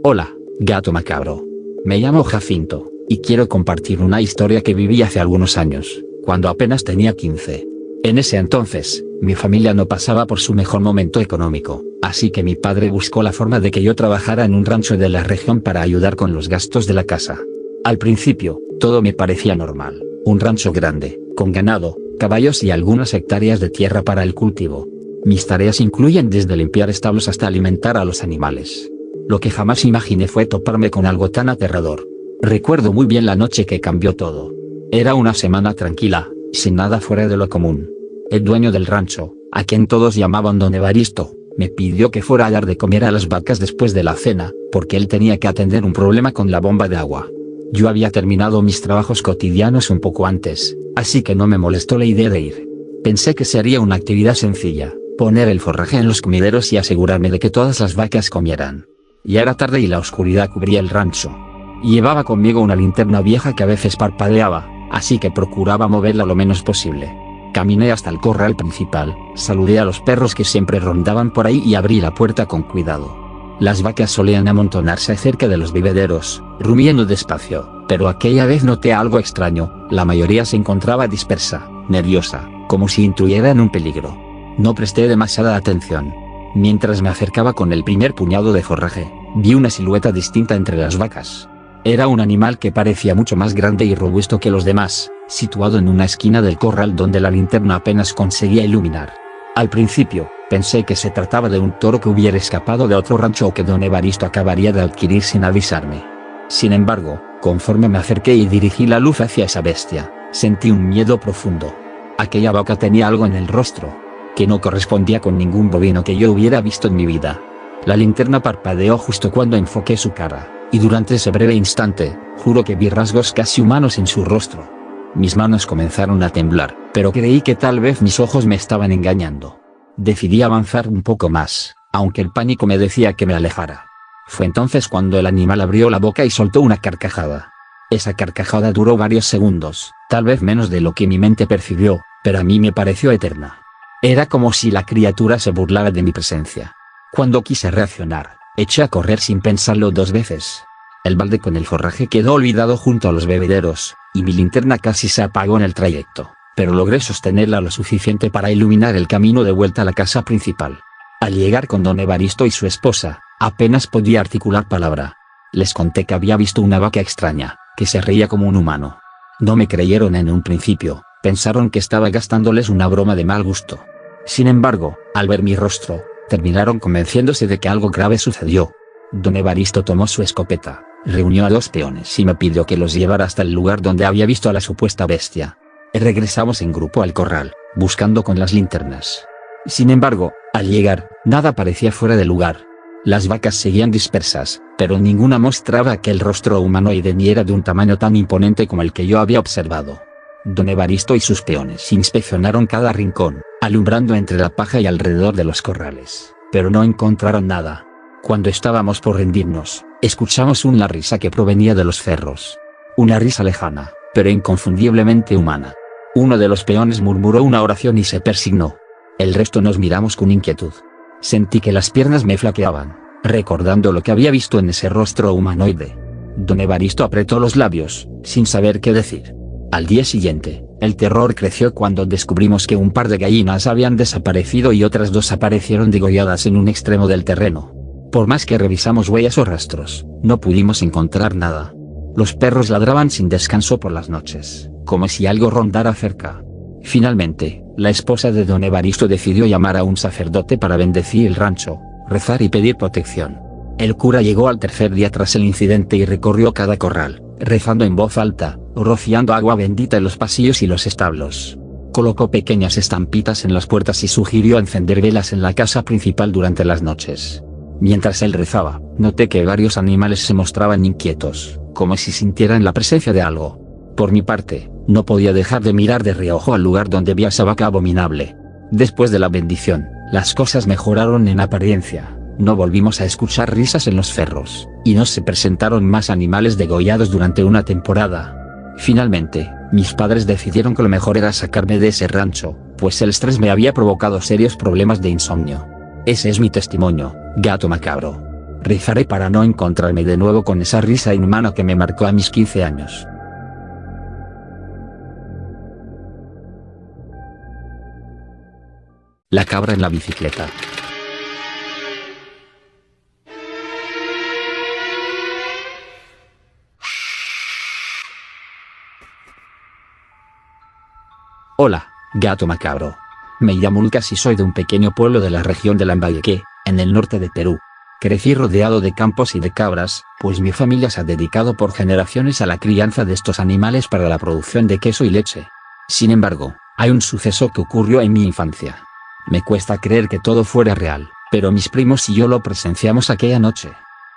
A: Hola, gato macabro. Me llamo Jacinto, y quiero compartir una historia que viví hace algunos años, cuando apenas tenía 15. En ese entonces, mi familia no pasaba por su mejor momento económico, así que mi padre buscó la forma de que yo trabajara en un rancho de la región para ayudar con los gastos de la casa. Al principio, todo me parecía normal, un rancho grande, con ganado, caballos y algunas hectáreas de tierra para el cultivo. Mis tareas incluyen desde limpiar establos hasta alimentar a los animales. Lo que jamás imaginé fue toparme con algo tan aterrador. Recuerdo muy bien la noche que cambió todo. Era una semana tranquila, sin nada fuera de lo común. El dueño del rancho, a quien todos llamaban Don Evaristo, me pidió que fuera a dar de comer a las vacas después de la cena, porque él tenía que atender un problema con la bomba de agua. Yo había terminado mis trabajos cotidianos un poco antes, así que no me molestó la idea de ir. Pensé que sería una actividad sencilla, poner el forraje en los comideros y asegurarme de que todas las vacas comieran. Ya era tarde y la oscuridad cubría el rancho. Llevaba conmigo una linterna vieja que a veces parpadeaba, así que procuraba moverla lo menos posible. Caminé hasta el corral principal, saludé a los perros que siempre rondaban por ahí y abrí la puerta con cuidado. Las vacas solían amontonarse cerca de los bebederos, rumiando despacio, pero aquella vez noté algo extraño. La mayoría se encontraba dispersa, nerviosa, como si intuyeran un peligro. No presté demasiada atención. Mientras me acercaba con el primer puñado de forraje, vi una silueta distinta entre las vacas. Era un animal que parecía mucho más grande y robusto que los demás, situado en una esquina del corral donde la linterna apenas conseguía iluminar. Al principio, pensé que se trataba de un toro que hubiera escapado de otro rancho o que Don Evaristo acabaría de adquirir sin avisarme. Sin embargo, conforme me acerqué y dirigí la luz hacia esa bestia, sentí un miedo profundo. Aquella vaca tenía algo en el rostro, que no correspondía con ningún bovino que yo hubiera visto en mi vida. La linterna parpadeó justo cuando enfoqué su cara, y durante ese breve instante, juro que vi rasgos casi humanos en su rostro. Mis manos comenzaron a temblar, pero creí que tal vez mis ojos me estaban engañando. Decidí avanzar un poco más, aunque el pánico me decía que me alejara. Fue entonces cuando el animal abrió la boca y soltó una carcajada. Esa carcajada duró varios segundos, tal vez menos de lo que mi mente percibió, pero a mí me pareció eterna. Era como si la criatura se burlara de mi presencia. Cuando quise reaccionar, eché a correr sin pensarlo dos veces. El balde con el forraje quedó olvidado junto a los bebederos, y mi linterna casi se apagó en el trayecto, pero logré sostenerla lo suficiente para iluminar el camino de vuelta a la casa principal. Al llegar con Don Evaristo y su esposa, apenas podía articular palabra. Les conté que había visto una vaca extraña, que se reía como un humano. No me creyeron en un principio, pensaron que estaba gastándoles una broma de mal gusto. Sin embargo, al ver mi rostro, terminaron convenciéndose de que algo grave sucedió. Don Evaristo tomó su escopeta, reunió a 2 peones y me pidió que los llevara hasta el lugar donde había visto a la supuesta bestia. Regresamos en grupo al corral, buscando con las linternas. Sin embargo, al llegar, nada parecía fuera de lugar. Las vacas seguían dispersas, pero ninguna mostraba aquel rostro humanoide ni era de un tamaño tan imponente como el que yo había observado. Don Evaristo y sus peones inspeccionaron cada rincón, alumbrando entre la paja y alrededor de los corrales, pero no encontraron nada. Cuando estábamos por rendirnos, escuchamos una risa que provenía de los cerros. Una risa lejana, pero inconfundiblemente humana. Uno de los peones murmuró una oración y se persignó. El resto nos miramos con inquietud. Sentí que las piernas me flaqueaban, recordando lo que había visto en ese rostro humanoide. Don Evaristo apretó los labios, sin saber qué decir. Al día siguiente, el terror creció cuando descubrimos que un par de gallinas habían desaparecido y otras dos aparecieron degolladas en un extremo del terreno. Por más que revisamos huellas o rastros, no pudimos encontrar nada. Los perros ladraban sin descanso por las noches, como si algo rondara cerca. Finalmente, la esposa de don Evaristo decidió llamar a un sacerdote para bendecir el rancho, rezar y pedir protección. El cura llegó al tercer día tras el incidente y recorrió cada corral, rezando en voz alta, rociando agua bendita en los pasillos y los establos. Colocó pequeñas estampitas en las puertas y sugirió encender velas en la casa principal durante las noches. Mientras él rezaba, noté que varios animales se mostraban inquietos, como si sintieran la presencia de algo. Por mi parte, no podía dejar de mirar de reojo al lugar donde vi esa vaca abominable. Después de la bendición, las cosas mejoraron en apariencia. No volvimos a escuchar risas en los cerros, y no se presentaron más animales degollados durante una temporada. Finalmente, mis padres decidieron que lo mejor era sacarme de ese rancho, pues el estrés me había provocado serios problemas de insomnio. Ese es mi testimonio, gato macabro. Rezaré para no encontrarme de nuevo con esa risa inhumana que me marcó a mis 15 años. La cabra en la bicicleta. Hola, gato macabro. Me llamo Lucas y soy de un pequeño pueblo de la región de Lambayeque, en el norte de Perú. Crecí rodeado de campos y de cabras, pues mi familia se ha dedicado por generaciones a la crianza de estos animales para la producción de queso y leche. Sin embargo, hay un suceso que ocurrió en mi infancia. Me cuesta creer que todo fuera real, pero mis primos y yo lo presenciamos aquella noche.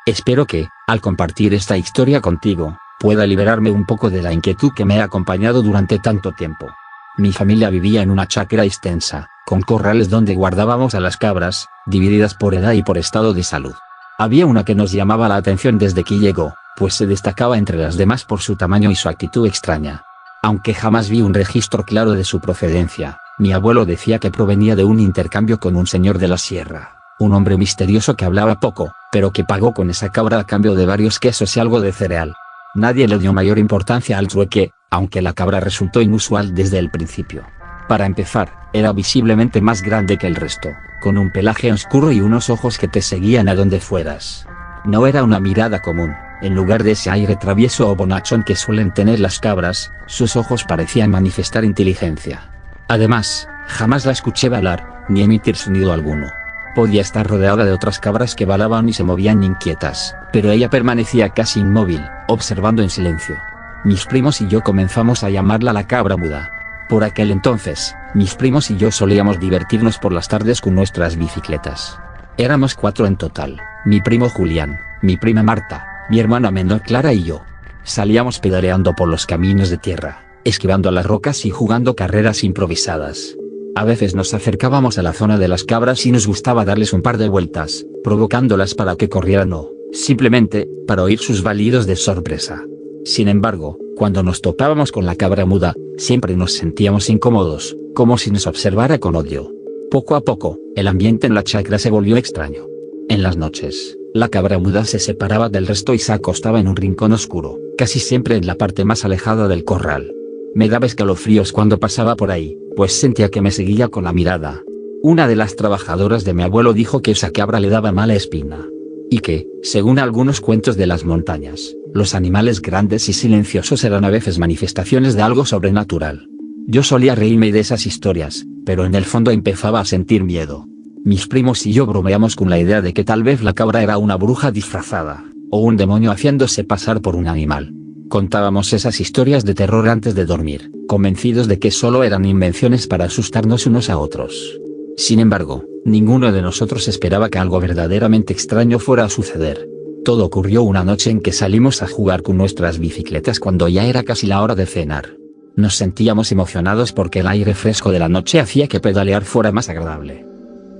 A: Espero que, al compartir esta historia contigo, pueda liberarme un poco de la inquietud que me ha acompañado durante tanto tiempo. Mi familia vivía en una chacra extensa, con corrales donde guardábamos a las cabras, divididas por edad y por estado de salud. Había una que nos llamaba la atención desde que llegó, pues se destacaba entre las demás por su tamaño y su actitud extraña. Aunque jamás vi un registro claro de su procedencia, mi abuelo decía que provenía de un intercambio con un señor de la sierra, un hombre misterioso que hablaba poco, pero que pagó con esa cabra a cambio de varios quesos y algo de cereal. Nadie le dio mayor importancia al trueque, aunque la cabra resultó inusual desde el principio. Para empezar, era visiblemente más grande que el resto, con un pelaje oscuro y unos ojos que te seguían a donde fueras. No era una mirada común, en lugar de ese aire travieso o bonachón que suelen tener las cabras, sus ojos parecían manifestar inteligencia. Además, jamás la escuché balar, ni emitir sonido alguno. Podía estar rodeada de otras cabras que balaban y se movían inquietas, pero ella permanecía casi inmóvil, observando en silencio. Mis primos y yo comenzamos a llamarla la cabra muda. Por aquel entonces, mis primos y yo solíamos divertirnos por las tardes con nuestras bicicletas. Éramos 4 en total, mi primo Julián, mi prima Marta, mi hermana menor Clara y yo. Salíamos pedaleando por los caminos de tierra, esquivando las rocas y jugando carreras improvisadas. A veces nos acercábamos a la zona de las cabras y nos gustaba darles un par de vueltas, provocándolas para que corrieran o, simplemente, para oír sus balidos de sorpresa. Sin embargo, cuando nos topábamos con la cabra muda, siempre nos sentíamos incómodos, como si nos observara con odio. Poco a poco, el ambiente en la chacra se volvió extraño. En las noches, la cabra muda se separaba del resto y se acostaba en un rincón oscuro, casi siempre en la parte más alejada del corral. Me daba escalofríos cuando pasaba por ahí, pues sentía que me seguía con la mirada. Una de las trabajadoras de mi abuelo dijo que esa cabra le daba mala espina. Y que, según algunos cuentos de las montañas, los animales grandes y silenciosos eran a veces manifestaciones de algo sobrenatural. Yo solía reírme de esas historias, pero en el fondo empezaba a sentir miedo. Mis primos y yo bromeamos con la idea de que tal vez la cabra era una bruja disfrazada, o un demonio haciéndose pasar por un animal. Contábamos esas historias de terror antes de dormir, convencidos de que solo eran invenciones para asustarnos unos a otros. Sin embargo, ninguno de nosotros esperaba que algo verdaderamente extraño fuera a suceder. Todo ocurrió una noche en que salimos a jugar con nuestras bicicletas cuando ya era casi la hora de cenar. Nos sentíamos emocionados porque el aire fresco de la noche hacía que pedalear fuera más agradable.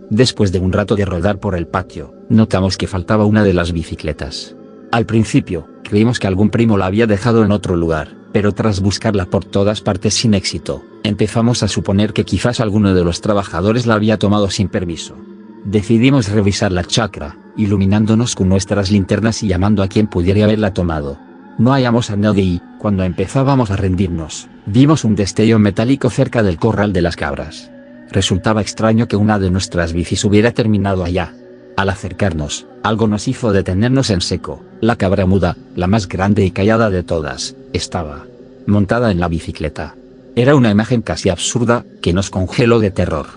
A: Después de un rato de rodar por el patio, notamos que faltaba una de las bicicletas. Al principio, creímos que algún primo la había dejado en otro lugar, pero tras buscarla por todas partes sin éxito, empezamos a suponer que quizás alguno de los trabajadores la había tomado sin permiso. Decidimos revisar la chacra, iluminándonos con nuestras linternas y llamando a quien pudiera haberla tomado. No hallamos a nadie y, cuando empezábamos a rendirnos, vimos un destello metálico cerca del corral de las cabras. Resultaba extraño que una de nuestras bicis hubiera terminado allá. Al acercarnos, algo nos hizo detenernos en seco. La cabra muda, la más grande y callada de todas, estaba montada en la bicicleta. Era una imagen casi absurda, que nos congeló de terror.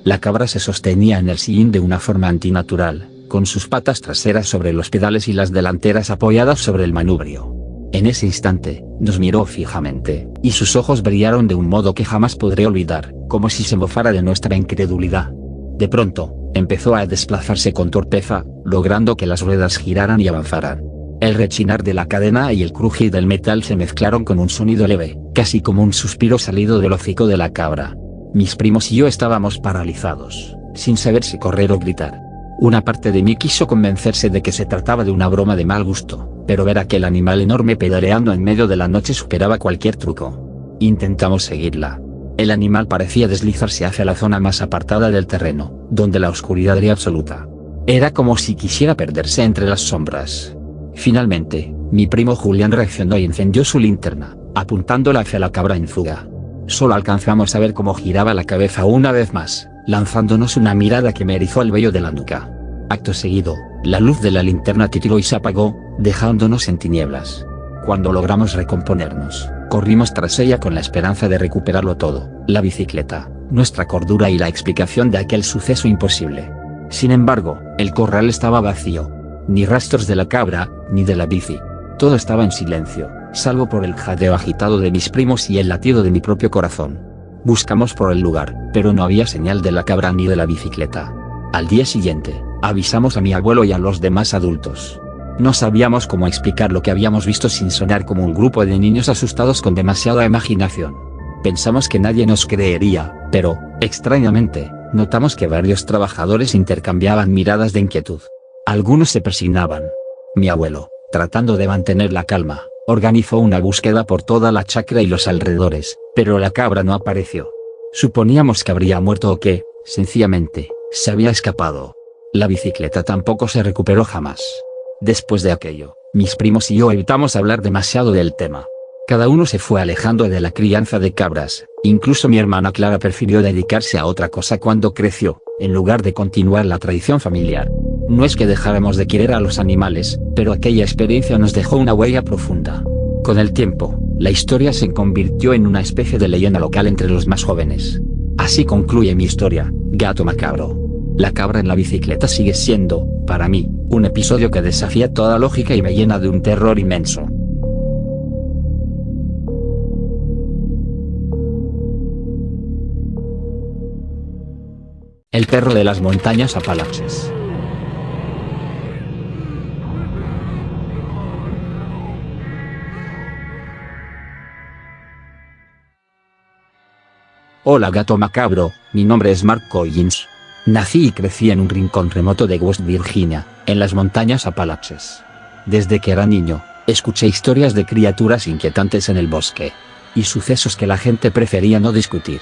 A: La cabra se sostenía en el sillín de una forma antinatural, con sus patas traseras sobre los pedales y las delanteras apoyadas sobre el manubrio. En ese instante, nos miró fijamente, y sus ojos brillaron de un modo que jamás podré olvidar, como si se mofara de nuestra incredulidad. De pronto, empezó a desplazarse con torpeza, logrando que las ruedas giraran y avanzaran. El rechinar de la cadena y el crujir del metal se mezclaron con un sonido leve, casi como un suspiro salido del hocico de la cabra. Mis primos y yo estábamos paralizados, sin saber si correr o gritar. Una parte de mí quiso convencerse de que se trataba de una broma de mal gusto, pero ver aquel animal enorme pedaleando en medio de la noche superaba cualquier truco. Intentamos seguirla. El animal parecía deslizarse hacia la zona más apartada del terreno, donde la oscuridad era absoluta. Era como si quisiera perderse entre las sombras. Finalmente, mi primo Julián reaccionó y encendió su linterna, apuntándola hacia la cabra en fuga. Solo alcanzamos a ver cómo giraba la cabeza una vez más, lanzándonos una mirada que me erizó el vello de la nuca. Acto seguido, la luz de la linterna titiló y se apagó, dejándonos en tinieblas. Cuando logramos recomponernos, corrimos tras ella con la esperanza de recuperarlo todo, la bicicleta, nuestra cordura y la explicación de aquel suceso imposible. Sin embargo, el corral estaba vacío. Ni rastros de la cabra, ni de la bici. Todo estaba en silencio, salvo por el jadeo agitado de mis primos y el latido de mi propio corazón. Buscamos por el lugar, pero no había señal de la cabra ni de la bicicleta. Al día siguiente, avisamos a mi abuelo y a los demás adultos. No sabíamos cómo explicar lo que habíamos visto sin sonar como un grupo de niños asustados con demasiada imaginación. Pensamos que nadie nos creería, pero, extrañamente, notamos que varios trabajadores intercambiaban miradas de inquietud. Algunos se persignaban. Mi abuelo, tratando de mantener la calma, organizó una búsqueda por toda la chacra y los alrededores, pero la cabra no apareció. Suponíamos que habría muerto o que, sencillamente, se había escapado. La bicicleta tampoco se recuperó jamás. Después de aquello, mis primos y yo evitamos hablar demasiado del tema. Cada uno se fue alejando de la crianza de cabras, incluso mi hermana Clara prefirió dedicarse a otra cosa cuando creció, en lugar de continuar la tradición familiar. No es que dejáramos de querer a los animales, pero aquella experiencia nos dejó una huella profunda. Con el tiempo, la historia se convirtió en una especie de leyenda local entre los más jóvenes. Así concluye mi historia, Gato Macabro. La cabra en la bicicleta sigue siendo, para mí, un episodio que desafía toda lógica y me llena de un terror inmenso. El perro de las montañas Apalaches. Hola Gato Macabro, mi nombre es Mark Collins. Nací y crecí en un rincón remoto de West Virginia, en las montañas Apalaches. Desde que era niño, escuché historias de criaturas inquietantes en el bosque, y sucesos que la gente prefería no discutir.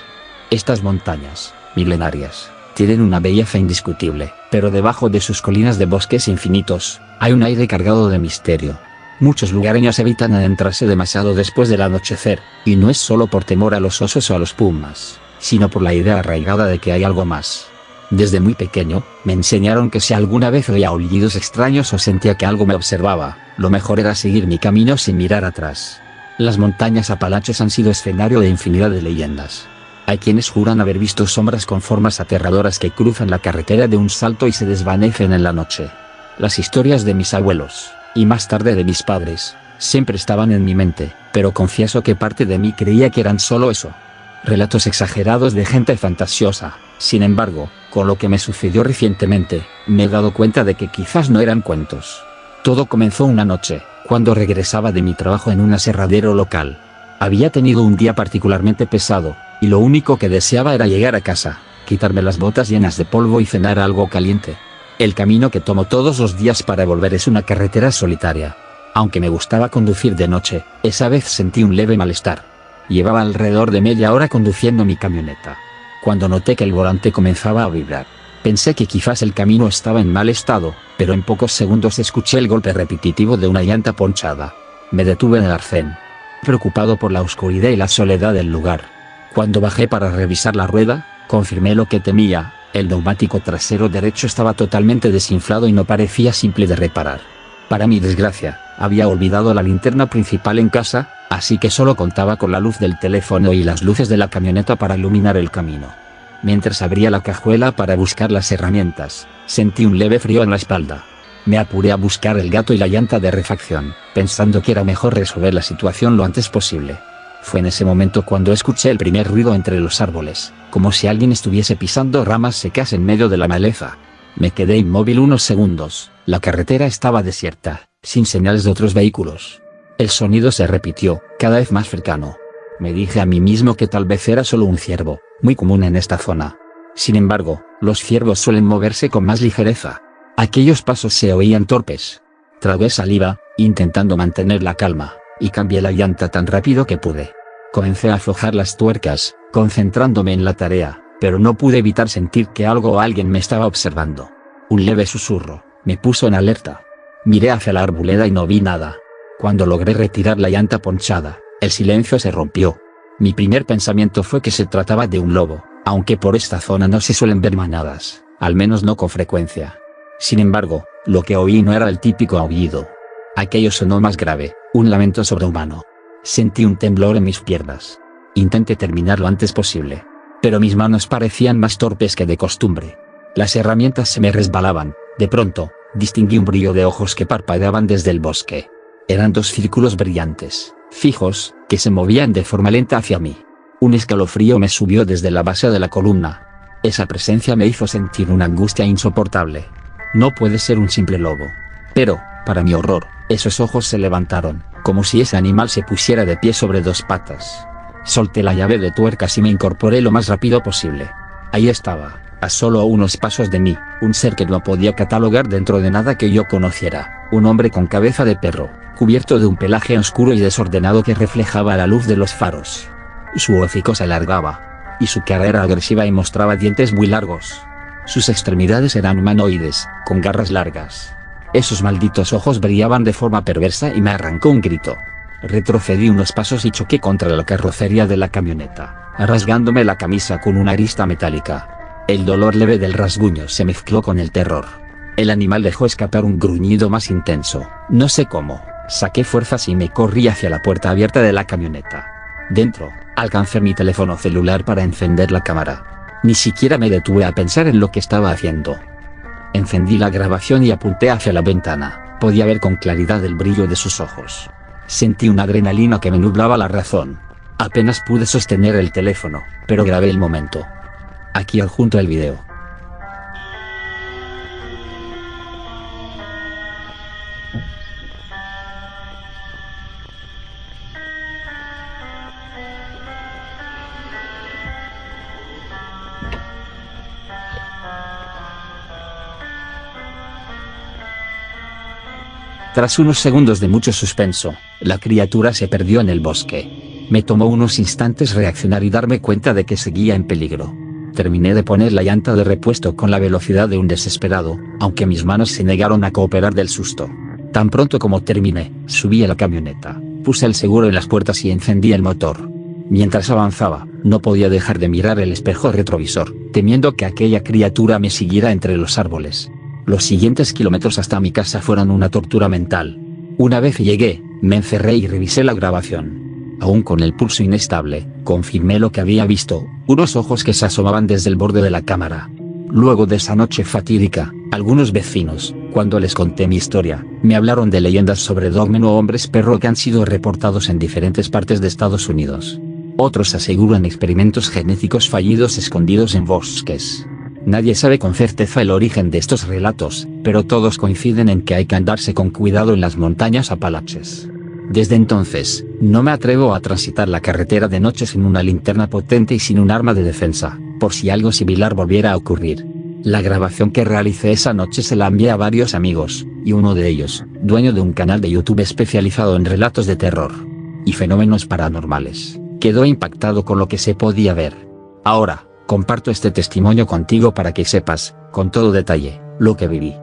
A: Estas montañas, milenarias, tienen una belleza indiscutible, pero debajo de sus colinas de bosques infinitos, hay un aire cargado de misterio. Muchos lugareños evitan adentrarse demasiado después del anochecer, y no es solo por temor a los osos o a los pumas, sino por la idea arraigada de que hay algo más. Desde muy pequeño, me enseñaron que si alguna vez oía aullidos extraños o sentía que algo me observaba, lo mejor era seguir mi camino sin mirar atrás. Las montañas Apalaches han sido escenario de infinidad de leyendas. Hay quienes juran haber visto sombras con formas aterradoras que cruzan la carretera de un salto y se desvanecen en la noche. Las historias de mis abuelos, y más tarde de mis padres, siempre estaban en mi mente, pero confieso que parte de mí creía que eran solo eso. Relatos exagerados de gente fantasiosa. Sin embargo, con lo que me sucedió recientemente, me he dado cuenta de que quizás no eran cuentos. Todo comenzó una noche, cuando regresaba de mi trabajo en un aserradero local. Había tenido un día particularmente pesado, y lo único que deseaba era llegar a casa, quitarme las botas llenas de polvo y cenar algo caliente. El camino que tomo todos los días para volver es una carretera solitaria. Aunque me gustaba conducir de noche, esa vez sentí un leve malestar. Llevaba alrededor de media hora conduciendo mi camioneta, cuando noté que el volante comenzaba a vibrar. Pensé que quizás el camino estaba en mal estado, pero en pocos segundos escuché el golpe repetitivo de una llanta ponchada. Me detuve en el arcén, preocupado por la oscuridad y la soledad del lugar. Cuando bajé para revisar la rueda, confirmé lo que temía: el neumático trasero derecho estaba totalmente desinflado y no parecía simple de reparar. Para mi desgracia, había olvidado la linterna principal en casa, así que solo contaba con la luz del teléfono y las luces de la camioneta para iluminar el camino. Mientras abría la cajuela para buscar las herramientas, sentí un leve frío en la espalda. Me apuré a buscar el gato y la llanta de refacción, pensando que era mejor resolver la situación lo antes posible. Fue en ese momento cuando escuché el primer ruido entre los árboles, como si alguien estuviese pisando ramas secas en medio de la maleza. Me quedé inmóvil unos segundos. La carretera estaba desierta, sin señales de otros vehículos. El sonido se repitió, cada vez más cercano. Me dije a mí mismo que tal vez era solo un ciervo, muy común en esta zona. Sin embargo, los ciervos suelen moverse con más ligereza. Aquellos pasos se oían torpes. Tragué saliva, intentando mantener la calma, y cambié la llanta tan rápido que pude. Comencé a aflojar las tuercas, concentrándome en la tarea, pero no pude evitar sentir que algo o alguien me estaba observando. Un leve susurro me puso en alerta. Miré hacia la arboleda y no vi nada. Cuando logré retirar la llanta ponchada, el silencio se rompió. Mi primer pensamiento fue que se trataba de un lobo, aunque por esta zona no se suelen ver manadas, al menos no con frecuencia. Sin embargo, lo que oí no era el típico aullido. Aquello sonó más grave, un lamento sobrehumano. Sentí un temblor en mis piernas. Intenté terminar lo antes posible, pero mis manos parecían más torpes que de costumbre. Las herramientas se me resbalaban. De pronto, distinguí un brillo de ojos que parpadeaban desde el bosque. Eran dos círculos brillantes, fijos, que se movían de forma lenta hacia mí. Un escalofrío me subió desde la base de la columna. Esa presencia me hizo sentir una angustia insoportable. No puede ser un simple lobo. Pero, para mi horror, esos ojos se levantaron, como si ese animal se pusiera de pie sobre dos patas. Solté la llave de tuercas y me incorporé lo más rápido posible. Ahí estaba, a solo unos pasos de mí, un ser que no podía catalogar dentro de nada que yo conociera, un hombre con cabeza de perro, cubierto de un pelaje oscuro y desordenado que reflejaba la luz de los faros. Su hocico se alargaba, y su cara era agresiva y mostraba dientes muy largos. Sus extremidades eran humanoides, con garras largas. Esos malditos ojos brillaban de forma perversa y me arrancó un grito. Retrocedí unos pasos y choqué contra la carrocería de la camioneta, rasgándome la camisa con una arista metálica. El dolor leve del rasguño se mezcló con el terror. El animal dejó escapar un gruñido más intenso. No sé cómo, saqué fuerzas y me corrí hacia la puerta abierta de la camioneta. Dentro, alcancé mi teléfono celular para encender la cámara. Ni siquiera me detuve a pensar en lo que estaba haciendo. Encendí la grabación y apunté hacia la ventana. Podía ver con claridad el brillo de sus ojos. Sentí una adrenalina que me nublaba la razón. Apenas pude sostener el teléfono, pero grabé el momento. Aquí adjunto el video. Tras unos segundos de mucho suspenso, la criatura se perdió en el bosque. Me tomó unos instantes reaccionar y darme cuenta de que seguía en peligro. Terminé de poner la llanta de repuesto con la velocidad de un desesperado, aunque mis manos se negaron a cooperar del susto. Tan pronto como terminé, subí a la camioneta, puse el seguro en las puertas y encendí el motor. Mientras avanzaba, no podía dejar de mirar el espejo retrovisor, temiendo que aquella criatura me siguiera entre los árboles. Los siguientes kilómetros hasta mi casa fueron una tortura mental. Una vez llegué, me encerré y revisé la grabación. Aún con el pulso inestable, confirmé lo que había visto, unos ojos que se asomaban desde el borde de la cámara. Luego de esa noche fatídica, algunos vecinos, cuando les conté mi historia, me hablaron de leyendas sobre Dogmen o hombres perro que han sido reportados en diferentes partes de Estados Unidos. Otros aseguran experimentos genéticos fallidos escondidos en bosques. Nadie sabe con certeza el origen de estos relatos, pero todos coinciden en que hay que andarse con cuidado en las montañas Apalaches. Desde entonces, no me atrevo a transitar la carretera de noche sin una linterna potente y sin un arma de defensa, por si algo similar volviera a ocurrir. La grabación que realicé esa noche se la envié a varios amigos, y uno de ellos, dueño de un canal de YouTube especializado en relatos de terror y fenómenos paranormales, quedó impactado con lo que se podía ver. Ahora, comparto este testimonio contigo para que sepas, con todo detalle, lo que viví.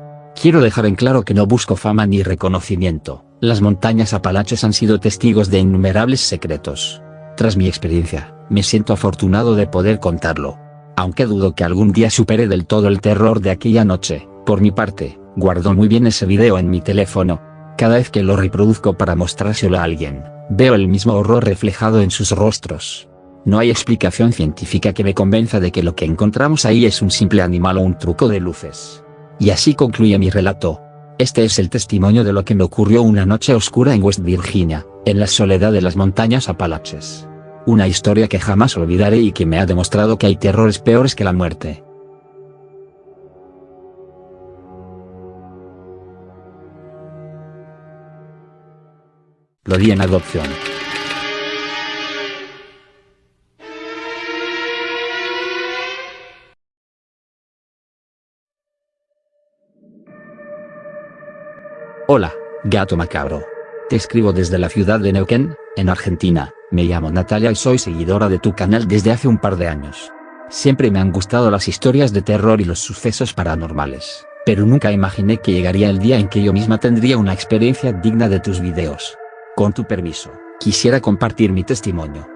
A: Quiero dejar en claro que no busco fama ni reconocimiento. Las montañas Apalaches han sido testigos de innumerables secretos. Tras mi experiencia, me siento afortunado de poder contarlo. Aunque dudo que algún día supere del todo el terror de aquella noche, por mi parte, guardo muy bien ese video en mi teléfono. Cada vez que lo reproduzco para mostrárselo a alguien, veo el mismo horror reflejado en sus rostros. No hay explicación científica que me convenza de que lo que encontramos ahí es un simple animal o un truco de luces. Y así concluye mi relato. Este es el testimonio de lo que me ocurrió una noche oscura en West Virginia, en la soledad de las montañas Apalaches. Una historia que jamás olvidaré y que me ha demostrado que hay terrores peores que la muerte. Lo di en adopción. Hola, gato macabro. Te escribo desde la ciudad de Neuquén, en Argentina. Me llamo Natalia y soy seguidora de tu canal desde hace un par de años. Siempre me han gustado las historias de terror y los sucesos paranormales, pero nunca imaginé que llegaría el día en que yo misma tendría una experiencia digna de tus videos. Con tu permiso, quisiera compartir mi testimonio.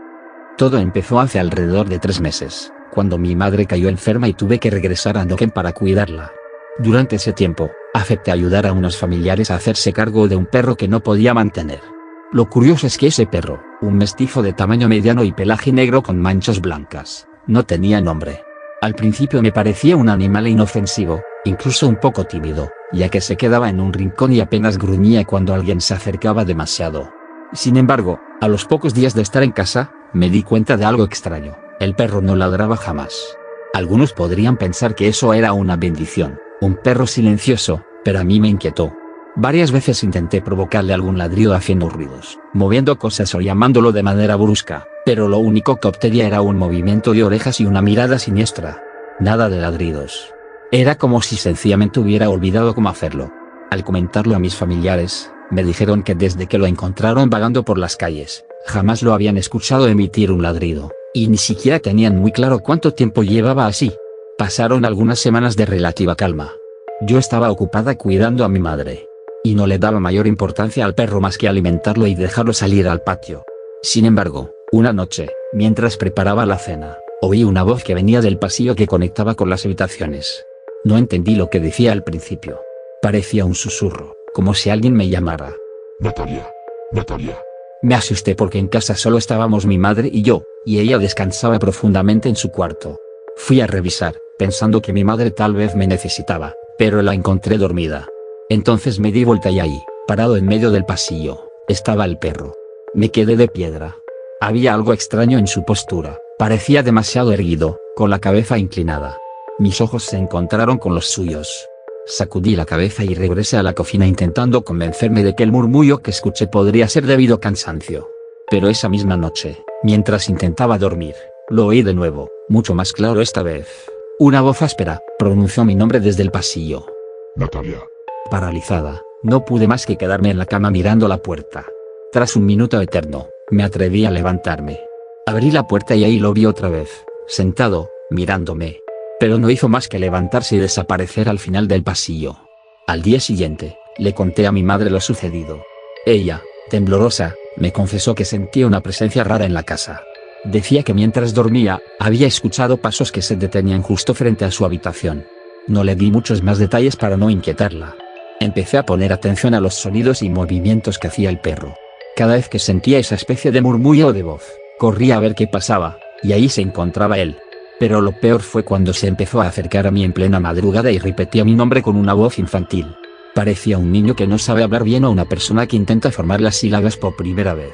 A: Todo empezó hace alrededor de 3 meses, cuando mi madre cayó enferma y tuve que regresar a Neuquén para cuidarla. Durante ese tiempo, acepté ayudar a unos familiares a hacerse cargo de un perro que no podía mantener. Lo curioso es que ese perro, un mestizo de tamaño mediano y pelaje negro con manchas blancas, no tenía nombre. Al principio me parecía un animal inofensivo, incluso un poco tímido, ya que se quedaba en un rincón y apenas gruñía cuando alguien se acercaba demasiado. Sin embargo, a los pocos días de estar en casa, me di cuenta de algo extraño: el perro no ladraba jamás. Algunos podrían pensar que eso era una bendición, un perro silencioso, pero a mí me inquietó. Varias veces intenté provocarle algún ladrido haciendo ruidos, moviendo cosas o llamándolo de manera brusca, pero lo único que obtenía era un movimiento de orejas y una mirada siniestra. Nada de ladridos. Era como si sencillamente hubiera olvidado cómo hacerlo. Al comentarlo a mis familiares, me dijeron que desde que lo encontraron vagando por las calles, jamás lo habían escuchado emitir un ladrido, y ni siquiera tenían muy claro cuánto tiempo llevaba así. Pasaron algunas semanas de relativa calma. Yo estaba ocupada cuidando a mi madre, y no le daba mayor importancia al perro más que alimentarlo y dejarlo salir al patio. Sin embargo, una noche, mientras preparaba la cena, oí una voz que venía del pasillo que conectaba con las habitaciones. No entendí lo que decía al principio. Parecía un susurro, como si alguien me llamara.
B: Natalia, Natalia.
A: Me asusté porque en casa solo estábamos mi madre y yo, y ella descansaba profundamente en su cuarto. Fui a revisar, pensando que mi madre tal vez me necesitaba, pero la encontré dormida. Entonces me di vuelta y ahí, parado en medio del pasillo, estaba el perro. Me quedé de piedra. Había algo extraño en su postura, parecía demasiado erguido, con la cabeza inclinada. Mis ojos se encontraron con los suyos. Sacudí la cabeza y regresé a la cocina intentando convencerme de que el murmullo que escuché podría ser debido a cansancio. Pero esa misma noche, mientras intentaba dormir, lo oí de nuevo, mucho más claro esta vez. Una voz áspera pronunció mi nombre desde el pasillo.
B: Natalia.
A: Paralizada, no pude más que quedarme en la cama mirando la puerta. Tras un minuto eterno, me atreví a levantarme. Abrí la puerta y ahí lo vi otra vez, sentado, mirándome. Pero no hizo más que levantarse y desaparecer al final del pasillo. Al día siguiente, le conté a mi madre lo sucedido. Ella, temblorosa, me confesó que sentía una presencia rara en la casa. Decía que mientras dormía, había escuchado pasos que se detenían justo frente a su habitación. No le di muchos más detalles para no inquietarla. Empecé a poner atención a los sonidos y movimientos que hacía el perro. Cada vez que sentía esa especie de murmullo o de voz, corría a ver qué pasaba, y ahí se encontraba él. Pero lo peor fue cuando se empezó a acercar a mí en plena madrugada y repetía mi nombre con una voz infantil. Parecía un niño que no sabe hablar bien o una persona que intenta formar las sílabas por primera vez.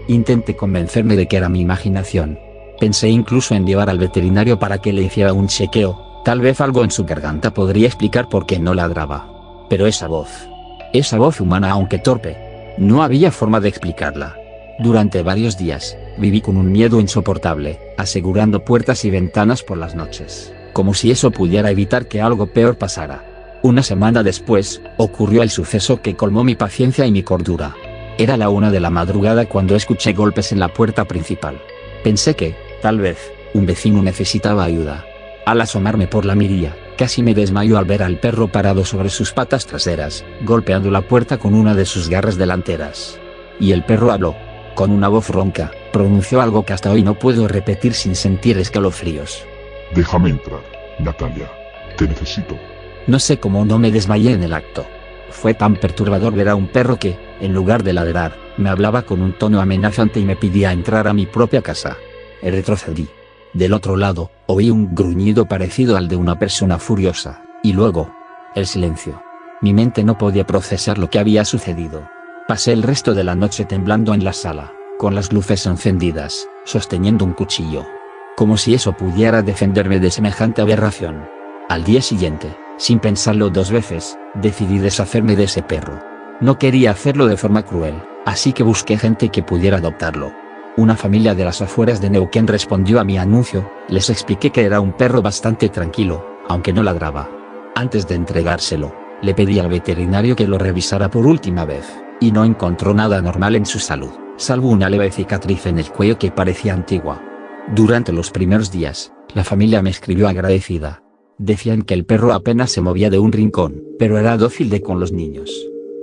A: Intenté convencerme de que era mi imaginación. Pensé incluso en llevar al veterinario para que le hiciera un chequeo, tal vez algo en su garganta podría explicar por qué no ladraba. Pero esa voz humana aunque torpe, No había forma de explicarla. Durante varios días, viví con un miedo insoportable, asegurando puertas y ventanas por las noches, como si eso pudiera evitar que algo peor pasara. Una semana después, ocurrió el suceso que colmó mi paciencia y mi cordura. Era la 1 de la madrugada cuando escuché golpes en la puerta principal. Pensé que, tal vez, un vecino necesitaba ayuda. Al asomarme por la mirilla, casi me desmayó al ver al perro parado sobre sus patas traseras, golpeando la puerta con una de sus garras delanteras. Y el perro habló. Con una voz ronca, pronunció algo que hasta hoy no puedo repetir sin sentir escalofríos.
B: Déjame entrar, Natalia. Te necesito.
A: No sé cómo no me desmayé en el acto. Fue tan perturbador ver a un perro que, en lugar de ladrar, me hablaba con un tono amenazante y me pedía entrar a mi propia casa. Retrocedí. Del otro lado, oí un gruñido parecido al de una persona furiosa, y luego, el silencio. Mi mente no podía procesar lo que había sucedido. Pasé el resto de la noche temblando en la sala, con las luces encendidas, sosteniendo un cuchillo. Como si eso pudiera defenderme de semejante aberración. Al día siguiente, sin pensarlo 2 veces, decidí deshacerme de ese perro. No quería hacerlo de forma cruel, así que busqué gente que pudiera adoptarlo. Una familia de las afueras de Neuquén respondió a mi anuncio, les expliqué que era un perro bastante tranquilo, aunque no ladraba. Antes de entregárselo, le pedí al veterinario que lo revisara por última vez, y no encontró nada anormal en su salud, salvo una leve cicatriz en el cuello que parecía antigua. Durante los primeros días, la familia me escribió agradecida. Decían que el perro apenas se movía de un rincón, pero era dócil de con los niños.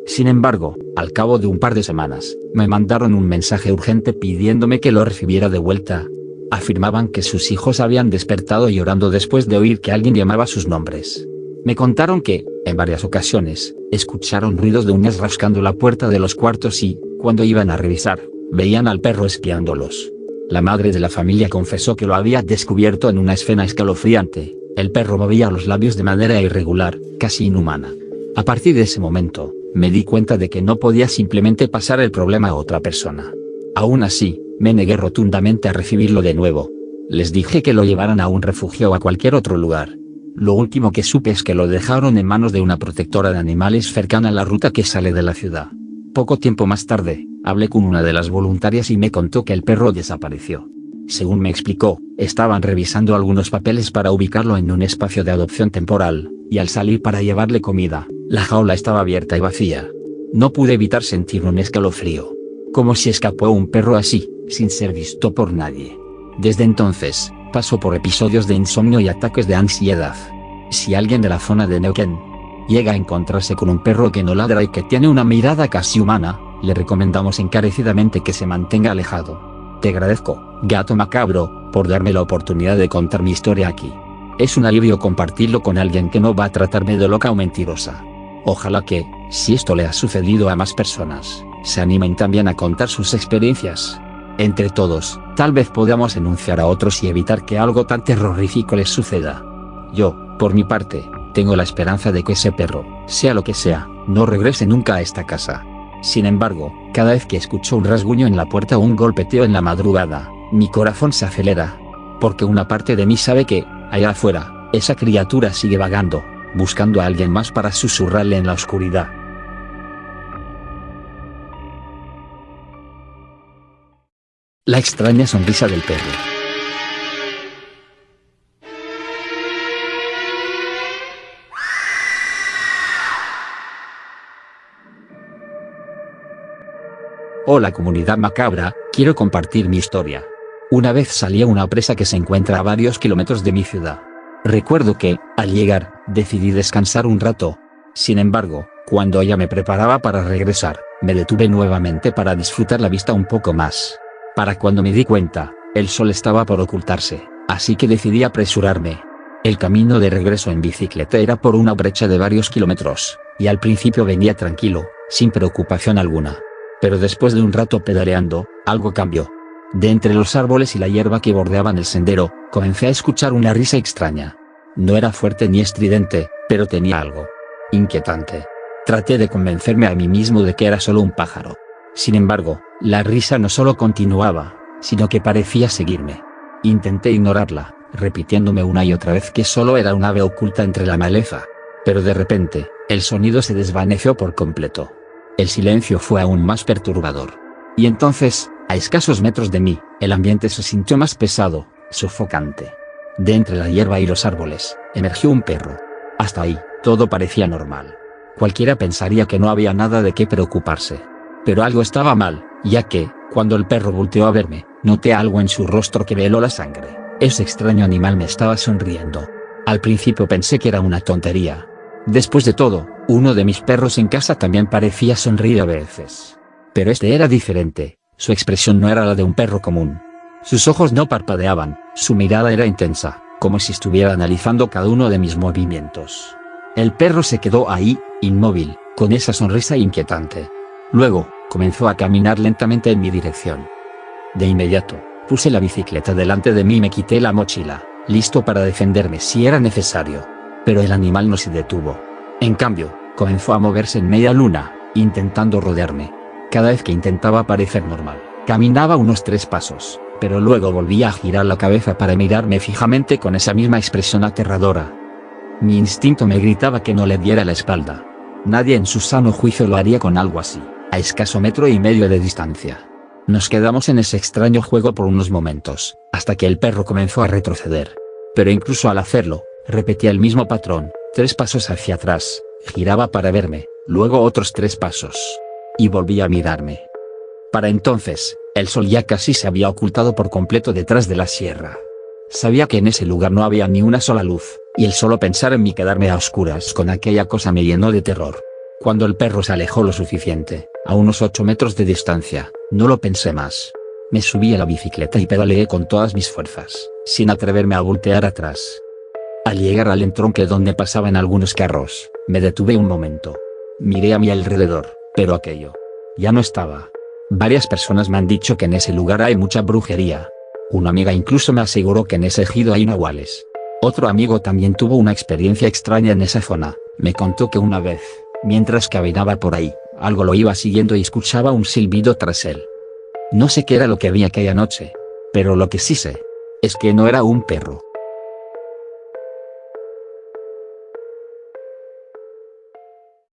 A: Sin embargo, al cabo de un par de semanas, me mandaron un mensaje urgente pidiéndome que lo recibiera de vuelta. Afirmaban que sus hijos habían despertado llorando después de oír que alguien llamaba sus nombres. Me contaron que, en varias ocasiones, escucharon ruidos de uñas rascando la puerta de los cuartos y, cuando iban a revisar, veían al perro espiándolos. La madre de la familia confesó que lo había descubierto en una escena escalofriante. El perro movía los labios de manera irregular, casi inhumana. A partir de ese momento, me di cuenta de que no podía simplemente pasar el problema a otra persona. Aún así, me negué rotundamente a recibirlo de nuevo. Les dije que lo llevaran a un refugio o a cualquier otro lugar. Lo último que supe es que lo dejaron en manos de una protectora de animales cercana a la ruta que sale de la ciudad. Poco tiempo más tarde, hablé con una de las voluntarias y me contó que el perro desapareció. Según me explicó, estaban revisando algunos papeles para ubicarlo en un espacio de adopción temporal, y al salir para llevarle comida, la jaula estaba abierta y vacía. No pude evitar sentir un escalofrío. Como si escapó un perro así, sin ser visto por nadie. Desde entonces, pasó por episodios de insomnio y ataques de ansiedad. Si alguien de la zona de Neuquén llega a encontrarse con un perro que no ladra y que tiene una mirada casi humana, le recomendamos encarecidamente que se mantenga alejado. Te agradezco, gato macabro, por darme la oportunidad de contar mi historia aquí. Es un alivio compartirlo con alguien que no va a tratarme de loca o mentirosa. Ojalá que, si esto le ha sucedido a más personas, se animen también a contar sus experiencias. Entre todos, tal vez podamos enunciar a otros y evitar que algo tan terrorífico les suceda. Yo, por mi parte, tengo la esperanza de que ese perro, sea lo que sea, no regrese nunca a esta casa. Sin embargo, cada vez que escucho un rasguño en la puerta o un golpeteo en la madrugada, mi corazón se acelera. Porque una parte de mí sabe que, allá afuera, esa criatura sigue vagando, buscando a alguien más para susurrarle en la oscuridad. La extraña sonrisa del perro. Hola comunidad macabra, quiero compartir mi historia. Una vez salí a una presa que se encuentra a varios kilómetros de mi ciudad. Recuerdo que, al llegar, decidí descansar un rato. Sin embargo, cuando ya me preparaba para regresar, me detuve nuevamente para disfrutar la vista un poco más. Para cuando me di cuenta, el sol estaba por ocultarse, así que decidí apresurarme. El camino de regreso en bicicleta era por una brecha de varios kilómetros, y al principio venía tranquilo, sin preocupación alguna. Pero después de un rato pedaleando, algo cambió. De entre los árboles y la hierba que bordeaban el sendero, comencé a escuchar una risa extraña. No era fuerte ni estridente, pero tenía algo inquietante. Traté de convencerme a mí mismo de que era solo un pájaro. Sin embargo, la risa no solo continuaba, sino que parecía seguirme. Intenté ignorarla, repitiéndome una y otra vez que solo era un ave oculta entre la maleza. Pero de repente, el sonido se desvaneció por completo. El silencio fue aún más perturbador. Y entonces, a escasos metros de mí, el ambiente se sintió más pesado, sofocante. De entre la hierba y los árboles, emergió un perro. Hasta ahí, todo parecía normal. Cualquiera pensaría que no había nada de qué preocuparse. Pero algo estaba mal, ya que, cuando el perro volteó a verme, noté algo en su rostro que veló la sangre. Ese extraño animal me estaba sonriendo. Al principio pensé que era una tontería. Después de todo, uno de mis perros en casa también parecía sonreír a veces. Pero este era diferente, su expresión no era la de un perro común. Sus ojos no parpadeaban, su mirada era intensa, como si estuviera analizando cada uno de mis movimientos. El perro se quedó ahí, inmóvil, con esa sonrisa inquietante. Luego, comenzó a caminar lentamente en mi dirección. De inmediato, puse la bicicleta delante de mí y me quité la mochila, listo para defenderme si era necesario. Pero el animal no se detuvo. En cambio, comenzó a moverse en media luna, intentando rodearme. Cada vez que intentaba parecer normal, caminaba unos 3 pasos, pero luego volvía a girar la cabeza para mirarme fijamente con esa misma expresión aterradora. Mi instinto me gritaba que no le diera la espalda. Nadie en su sano juicio lo haría con algo así, a escaso 1,5 metros de distancia. Nos quedamos en ese extraño juego por unos momentos, hasta que el perro comenzó a retroceder. Pero incluso al hacerlo, repetía el mismo patrón, 3 pasos hacia atrás, giraba para verme, luego otros 3 pasos. Y volvía a mirarme. Para entonces, el sol ya casi se había ocultado por completo detrás de la sierra. Sabía que en ese lugar no había ni una sola luz, y el solo pensar en mí quedarme a oscuras con aquella cosa me llenó de terror. Cuando el perro se alejó lo suficiente, a unos 8 metros de distancia, no lo pensé más. Me subí a la bicicleta y pedaleé con todas mis fuerzas, sin atreverme a voltear atrás. Al llegar al entronque donde pasaban algunos carros, me detuve un momento. Miré a mi alrededor, pero aquello ya no estaba. Varias personas me han dicho que en ese lugar hay mucha brujería. Una amiga incluso me aseguró que en ese ejido hay nahuales. Otro amigo también tuvo una experiencia extraña en esa zona. Me contó que una vez, mientras caminaba por ahí, algo lo iba siguiendo y escuchaba un silbido tras él. No sé qué era lo que vi aquella noche, pero lo que sí sé es que no era un perro.